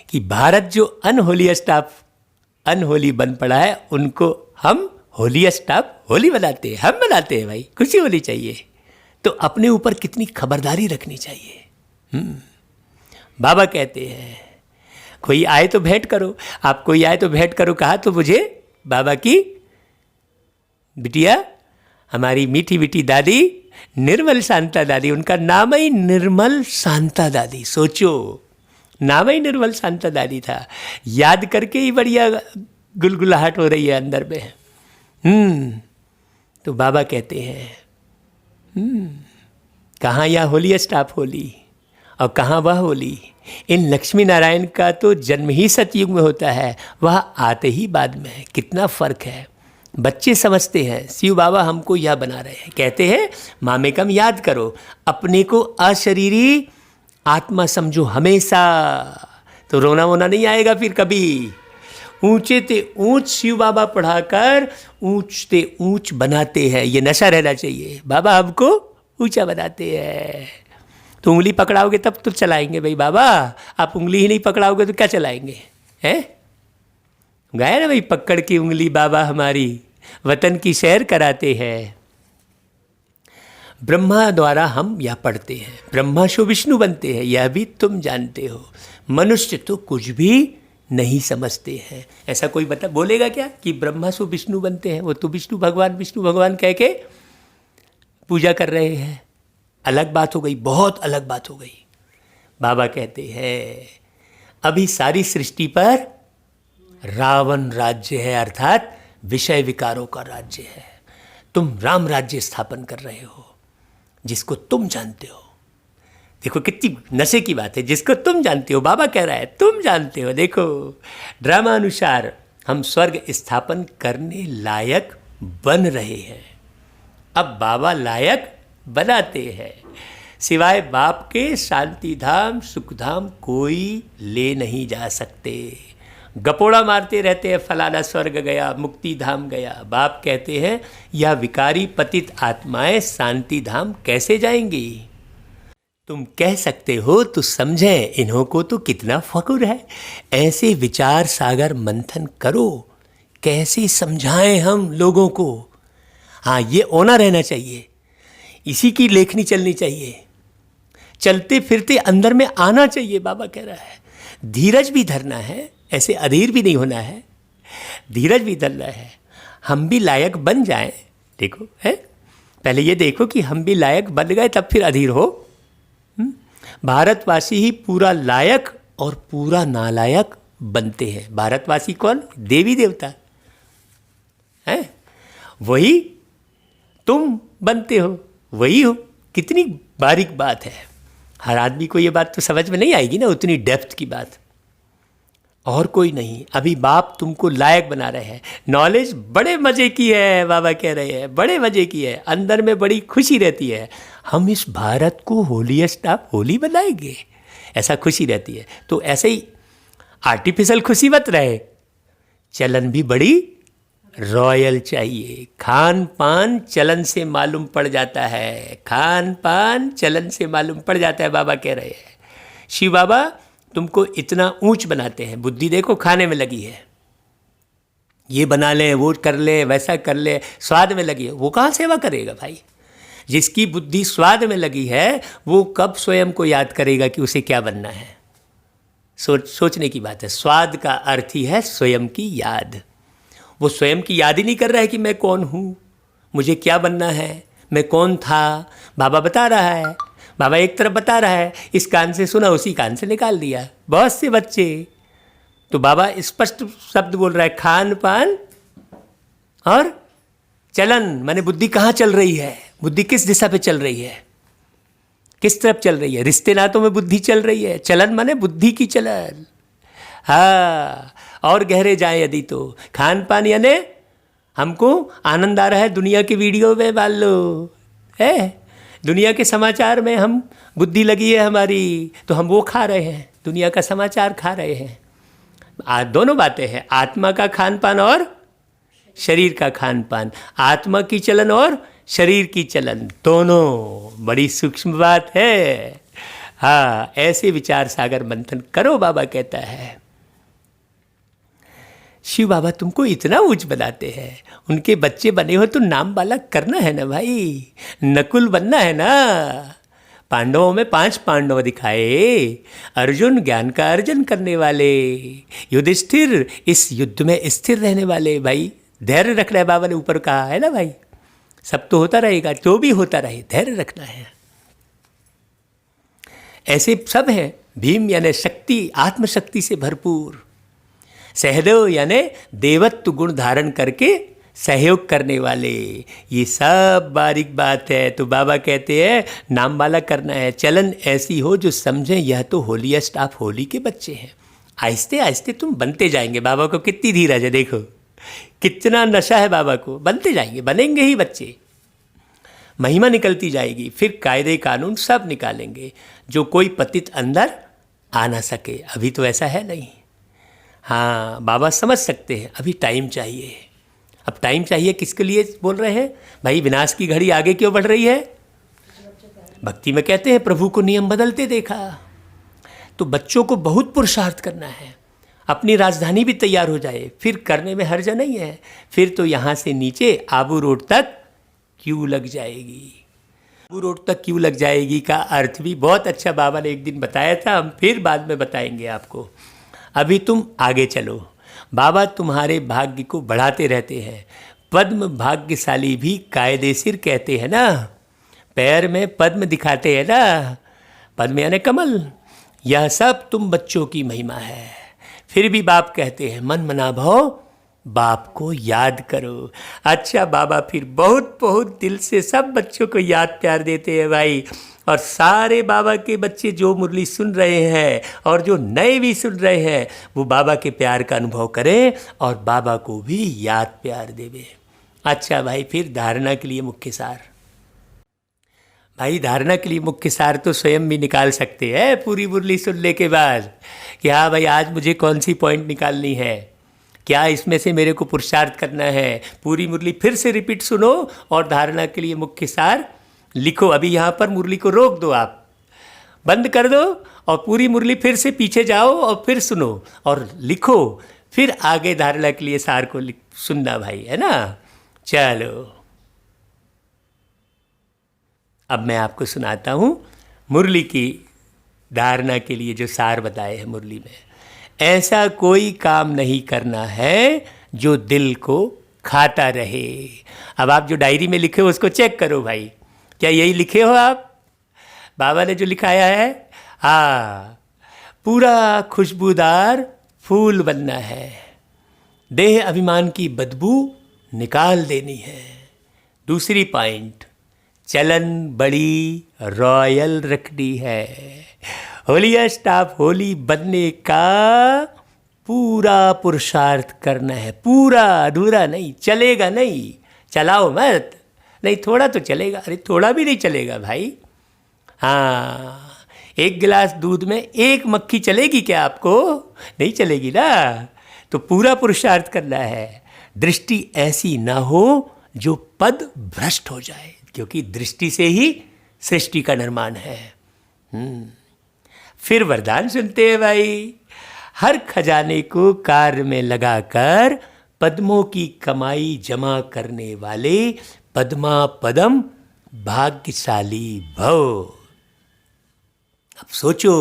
कि भारत जो अनहोलीएस्ट ऑफ अनहोली बन पड़ा है, उनको हम होलीएस्ट ऑफ होली बनाते हैं, हम बनाते हैं भाई, खुशी होनी चाहिए। तो अपने ऊपर कितनी खबरदारी रखनी चाहिए। बाबा कहते हैं कोई आए तो भेंट करो, आप कोई आए तो भेंट करो, कहा तो मुझे बाबा की बिटिया, हमारी मीठी मीठी दादी निर्मल शांता दादी, उनका नाम ही निर्मल शांता दादी, सोचो नाम ही निर्मल शांता दादी था, याद करके ही बढ़िया गुलगुलाहट हो रही है अंदर में। तो बाबा कहते हैं कहाँ यह होलीएस्ट ऑफ होली और कहाँ वह होली। इन लक्ष्मी नारायण का तो जन्म ही सतयुग में होता है, वह आते ही बाद में है। कितना फ़र्क है, बच्चे समझते हैं। शिव बाबा हमको यह बना रहे हैं, कहते हैं मामेकम याद करो, अपने को अशरीरी आत्मा समझो हमेशा, तो रोना वोना नहीं आएगा फिर कभी। ऊंचे ते ऊंच शिव बाबा पढ़ाकर ऊंच ते ऊंच बनाते हैं, ये नशा रहना चाहिए। बाबा हमको ऊंचा बनाते हैं। तो उंगली पकड़ाओगे तब तो चलाएंगे भाई बाबा, आप उंगली ही नहीं पकड़ाओगे तो क्या चलाएंगे, हैं? गाया ना भाई, पकड़ की उंगली बाबा हमारी वतन की सैर कराते हैं। ब्रह्मा द्वारा हम यह पढ़ते हैं, ब्रह्मा शो विष्णु बनते हैं, यह भी तुम जानते हो। मनुष्य तो कुछ भी नहीं समझते हैं। ऐसा कोई बोलेगा क्या कि ब्रह्मा सो विष्णु बनते हैं, वो तो विष्णु भगवान कह के पूजा कर रहे हैं। अलग बात हो गई, बहुत अलग बात हो गई। बाबा कहते हैं अभी सारी सृष्टि पर रावण राज्य है, अर्थात विषय विकारों का राज्य है। तुम राम राज्य स्थापन कर रहे हो, जिसको तुम जानते हो। देखो कितनी नशे की बात है, जिसको तुम जानते हो। बाबा कह रहा है तुम जानते हो। देखो ड्रामा अनुसार हम स्वर्ग स्थापन करने लायक बन रहे हैं। अब बाबा लायक बनाते हैं। सिवाय बाप के शांति धाम सुख धाम कोई ले नहीं जा सकते। गपोड़ा मारते रहते हैं, फलाना स्वर्ग गया, मुक्ति धाम गया। बाप कहते हैं यह विकारी पतित आत्माएं शांति धाम कैसे जाएंगी। तुम कह सकते हो तो समझे, इन्हों को तो कितना फक्र है। ऐसे विचार सागर मंथन करो, कैसे समझाएं हम लोगों को। हाँ, ये होना रहना चाहिए, इसी की लेखनी चलनी चाहिए, चलते फिरते अंदर में आना चाहिए। बाबा कह रहा है धीरज भी धरना है, ऐसे अधीर भी नहीं होना है, धीरज भी धरना है। हम भी लायक बन जाएं। देखो है, पहले ये देखो कि हम भी लायक बन गए तब फिर अधीर हो। भारतवासी ही पूरा लायक और पूरा नालायक बनते हैं। भारतवासी कौन? देवी देवता है, वही तुम बनते हो, वही हो। कितनी बारीक बात है, हर आदमी को ये बात तो समझ में नहीं आएगी ना, उतनी डेप्थ की बात और कोई नहीं। अभी बाप तुमको लायक बना रहे हैं। नॉलेज बड़े मज़े की है, बाबा कह रहे हैं, बड़े मज़े की है, अंदर में बड़ी खुशी रहती है। हम इस भारत को होलीएस्ट ऑफ होली बनाएंगे, ऐसा खुशी रहती है। तो ऐसे ही आर्टिफिशियल खुशी मत रहे, चलन भी बड़ी रॉयल चाहिए। खान पान चलन से मालूम पड़ जाता है, खान पान चलन से मालूम पड़ जाता है, बाबा कह रहे हैं। शिव बाबा तुमको इतना ऊंच बनाते हैं, बुद्धि देखो खाने में लगी है, ये बना ले, वो कर ले, वैसा कर ले, स्वाद में लगी है। वो कहाँ सेवा करेगा भाई? जिसकी बुद्धि स्वाद में लगी है वो कब स्वयं को याद करेगा कि उसे क्या बनना है? सोचने की बात है। स्वाद का अर्थ ही है स्वयं की याद। वो स्वयं की याद ही नहीं कर रहा है कि मैं कौन हूँ, मुझे क्या बनना है, मैं कौन था। बाबा बता रहा है, बाबा एक तरफ बता रहा है, इस कान से सुना उसी कान से निकाल दिया। बहुत से बच्चे तो बाबा स्पष्ट शब्द बोल रहा है, खान पान और चलन, माने बुद्धि कहाँ चल रही है, बुद्धि किस दिशा पे चल रही है, किस तरफ चल रही है। रिश्ते नातों में बुद्धि चल रही है, चलन माने बुद्धि की चलन। हाँ, और गहरे जाए यदि तो खान पान यानी हमको आनंद आ रहा है दुनिया की वीडियो में मान लो है, दुनिया के समाचार में हम बुद्धि लगी है हमारी, तो हम वो खा रहे हैं, दुनिया का समाचार खा रहे हैं। दोनों बातें हैं, आत्मा का खान पान और शरीर का खान पान, आत्मा की चलन और शरीर की चलन, दोनों बड़ी सूक्ष्म बात है। हाँ, ऐसे विचार सागर मंथन करो, बाबा कहता है। शिव बाबा तुमको इतना ऊंच बनाते हैं, उनके बच्चे बने हो तो नाम वाला करना है ना भाई, नकुल बनना है ना। पांडवों में 5 पांडव दिखाए, अर्जुन ज्ञान का अर्जन करने वाले, युधिष्ठिर इस युद्ध में स्थिर रहने वाले। भाई धैर्य रखना है, बाबा ने ऊपर कहा है ना भाई, सब तो होता रहेगा, जो भी होता रहे धैर्य रखना है। ऐसे सब हैं। भीम यानी शक्ति, आत्मशक्ति से भरपूर। सहदेव यानी देवत्व गुण धारण करके सहयोग करने वाले। ये सब बारीक बात है। तो बाबा कहते हैं नाम वाला करना है, चलन ऐसी हो जो समझें यह तो होलीएस्ट ऑफ होली के बच्चे हैं। आहिस्ते आहिस्ते तुम बनते जाएंगे। बाबा को कितनी धीरज है, देखो कितना नशा है बाबा को। बनते जाएंगे, बनेंगे ही बच्चे, महिमा निकलती जाएगी, फिर कायदे कानून सब निकालेंगे, जो कोई पतित अंदर आ ना सके। अभी तो ऐसा है नहीं। हाँ, बाबा समझ सकते हैं, अभी टाइम चाहिए। अब टाइम चाहिए किसके लिए बोल रहे हैं भाई? विनाश की घड़ी आगे क्यों बढ़ रही है? भक्ति में कहते हैं प्रभु को नियम बदलते देखा। तो बच्चों को बहुत पुरुषार्थ करना है, अपनी राजधानी भी तैयार हो जाए, फिर करने में हर्ज नहीं है। फिर तो यहाँ से नीचे आबू रोड तक क्यों लग जाएगी। आबू रोड तक क्यों लग जाएगी का अर्थ भी बहुत अच्छा बाबा ने एक दिन बताया था, हम फिर बाद में बताएंगे आपको। अभी तुम आगे चलो, बाबा तुम्हारे भाग्य को बढ़ाते रहते हैं। पद्म भाग्यशाली भी कायदेसिर कहते हैं ना, पैर में पद्म दिखाते हैं ना, पद्म यानी कमल। यह सब तुम बच्चों की महिमा है। फिर भी बाप कहते हैं मन मना भाव बाप को याद करो। अच्छा, बाबा फिर बहुत बहुत दिल से सब बच्चों को याद प्यार देते हैं भाई। और सारे बाबा के बच्चे जो मुरली सुन रहे हैं और जो नए भी सुन रहे हैं, वो बाबा के प्यार का अनुभव करें और बाबा को भी याद प्यार देवे। अच्छा भाई, फिर धारणा के लिए मुख्य सार। भाई धारणा के लिए मुख्य सार तो स्वयं भी निकाल सकते हैं पूरी मुरली सुनने के बाद कि हाँ भाई आज मुझे कौन सी पॉइंट निकालनी है, क्या इसमें से मेरे को पुरुषार्थ करना है। पूरी मुरली फिर से रिपीट सुनो और धारणा के लिए मुख्य सार लिखो। अभी यहाँ पर मुरली को रोक दो, आप बंद कर दो और पूरी मुरली फिर से पीछे जाओ और फिर सुनो और लिखो, फिर आगे धारणा के लिए सार को सुनना भाई, है ना। चलो अब मैं आपको सुनाता हूँ मुरली की धारणा के लिए जो सार बताए हैं मुरली में। ऐसा कोई काम नहीं करना है जो दिल को खाता रहे। अब आप जो डायरी में लिखे हो उसको चेक करो भाई, क्या यही लिखे हो आप? बाबा ने जो लिखाया है, हाँ, पूरा खुशबूदार फूल बनना है, देह अभिमान की बदबू निकाल देनी है। दूसरी पॉइंट, चलन बड़ी रॉयल रखनी है। होलीएस्ट ऑफ होली बनने का पूरा पुरुषार्थ करना है, पूरा, अधूरा नहीं, चलेगा नहीं, चलाओ मत, नहीं थोड़ा तो चलेगा, अरे थोड़ा भी नहीं चलेगा भाई। हाँ, एक गिलास दूध में एक मक्खी चलेगी क्या आपको? नहीं चलेगी ना। तो पूरा पुरुषार्थ करना है, दृष्टि ऐसी ना हो जो पद भ्रष्ट हो जाए, क्योंकि दृष्टि से ही सृष्टि का निर्माण है। फिर वरदान सुनते हैं भाई, हर खजाने को कार्य में लगाकर पद्मों की कमाई जमा करने वाले पद्मा पदम भाग्यशाली भव। अब सोचो,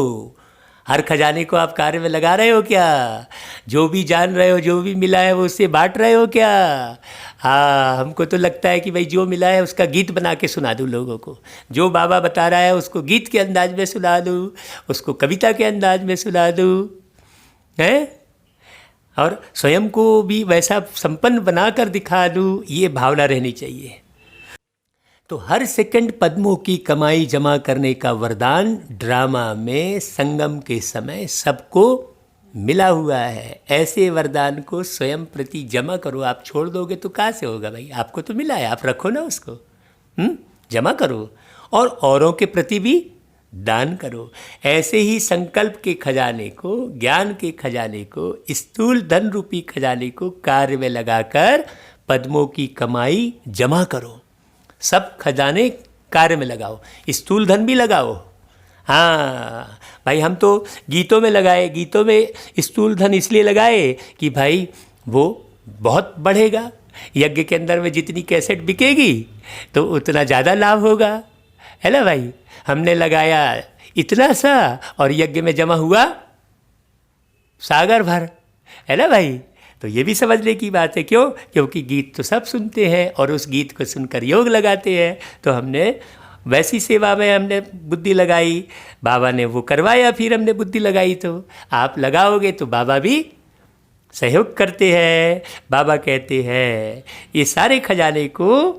हर खजाने को आप कार्य में लगा रहे हो क्या? जो भी जान रहे हो, जो भी मिला है वो उससे बांट रहे हो क्या? हाँ, हमको तो लगता है कि भाई जो मिला है उसका गीत बना के सुना दूँ लोगों को, जो बाबा बता रहा है उसको गीत के अंदाज में सुना दूँ, उसको कविता के अंदाज में सुना दूँ, हैं, और स्वयं को भी वैसा संपन्न बनाकर दिखा दूँ, ये भावना रहनी चाहिए। तो हर सेकंड पद्मों की कमाई जमा करने का वरदान ड्रामा में संगम के समय सबको मिला हुआ है। ऐसे वरदान को स्वयं प्रति जमा करो। आप छोड़ दोगे तो कहाँ से होगा भाई? आपको तो मिला है, आप रखो ना उसको, जमा करो और औरों के प्रति भी दान करो। ऐसे ही संकल्प के खजाने को, ज्ञान के खजाने को, स्थूल धन रूपी खजाने को कार्य में लगाकर पद्मों की कमाई जमा करो। सब खजाने कार्य में लगाओ, स्थूल धन भी लगाओ। हाँ भाई, हम तो गीतों में लगाए, गीतों में स्थूल धन इसलिए लगाए कि भाई वो बहुत बढ़ेगा, यज्ञ के अंदर में जितनी कैसेट बिकेगी तो उतना ज़्यादा लाभ होगा, है ना भाई। हमने लगाया इतना सा और यज्ञ में जमा हुआ सागर भर, है ना भाई। तो ये भी समझने की बात है, क्यों? क्योंकि गीत तो सब सुनते हैं और उस गीत को सुनकर योग लगाते हैं। तो हमने वैसी सेवा में हमने बुद्धि लगाई, बाबा ने वो करवाया, फिर हमने बुद्धि लगाई। तो आप लगाओगे तो बाबा भी सहयोग करते हैं। बाबा कहते हैं ये सारे खजाने को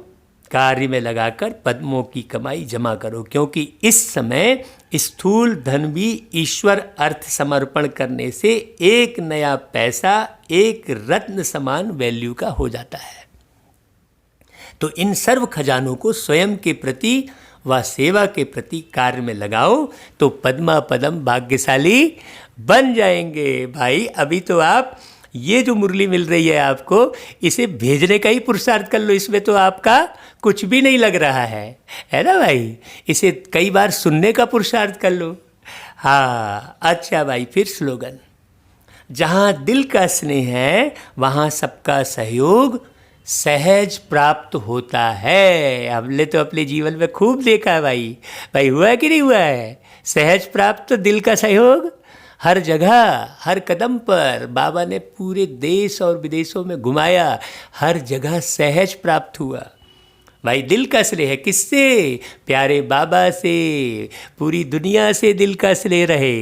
कार्य में लगाकर पद्मों की कमाई जमा करो, क्योंकि इस समय स्थूल धन भी ईश्वर अर्थ समर्पण करने से एक नया पैसा एक रत्न समान वैल्यू का हो जाता है। तो इन सर्व खजानों को स्वयं के प्रति व सेवा के प्रति कार्य में लगाओ तो पद्मा पदम भाग्यशाली बन जाएंगे। भाई अभी तो आप ये जो मुरली मिल रही है आपको, इसे भेजने का ही पुरुषार्थ कर लो, इसमें तो आपका कुछ भी नहीं लग रहा है ना भाई। इसे कई बार सुनने का पुरुषार्थ कर लो। हाँ अच्छा भाई, फिर स्लोगन, जहाँ दिल का स्नेह है वहाँ सबका सहयोग सहज प्राप्त होता है। हमने तो अपने जीवन में खूब देखा है भाई। भाई हुआ है कि नहीं हुआ है सहज प्राप्त दिल का सहयोग? हर जगह हर कदम पर बाबा ने पूरे देश और विदेशों में घुमाया, हर जगह सहज प्राप्त हुआ। भाई दिल का स्नेह है, किससे? प्यारे बाबा से। पूरी दुनिया से दिल का स्नेह रहे।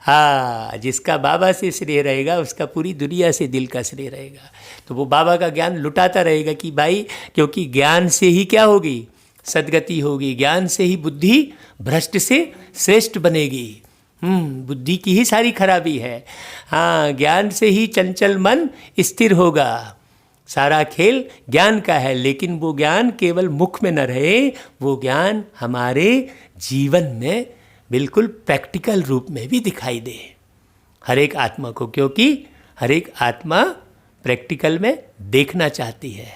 हाँ, जिसका बाबा से स्नेह रहेगा उसका पूरी दुनिया से दिल का स्नेह रहेगा। तो वो बाबा का ज्ञान लुटाता रहेगा कि भाई, क्योंकि ज्ञान से ही क्या होगी? सद्गति होगी। ज्ञान से ही बुद्धि भ्रष्ट से श्रेष्ठ बनेगी। बुद्धि की ही सारी खराबी है। हाँ, ज्ञान से ही चंचल मन स्थिर होगा। सारा खेल ज्ञान का है, लेकिन वो ज्ञान केवल मुख में न रहे, वो ज्ञान हमारे जीवन में बिल्कुल प्रैक्टिकल रूप में भी दिखाई दे हर एक आत्मा को, क्योंकि हर एक आत्मा प्रैक्टिकल में देखना चाहती है।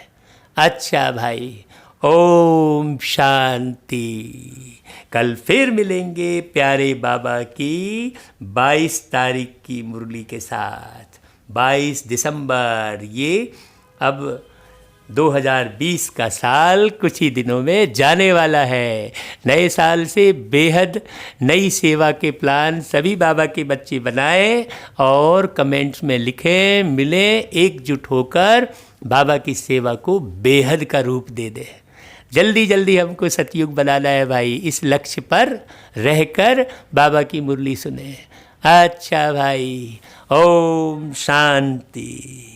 अच्छा भाई, ओम शांति। कल फिर मिलेंगे प्यारे बाबा की 22 तारीख की मुरली के साथ। 22 दिसंबर, ये अब 2020 का साल कुछ ही दिनों में जाने वाला है। नए साल से बेहद नई सेवा के प्लान सभी बाबा के बच्चे बनाएं और कमेंट्स में लिखें, मिलें, एकजुट होकर बाबा की सेवा को बेहद का रूप दे दें। जल्दी जल्दी हमको सतयुग बनाना है भाई। इस लक्ष्य पर रहकर बाबा की मुरली सुने। अच्छा भाई, ओम शांति।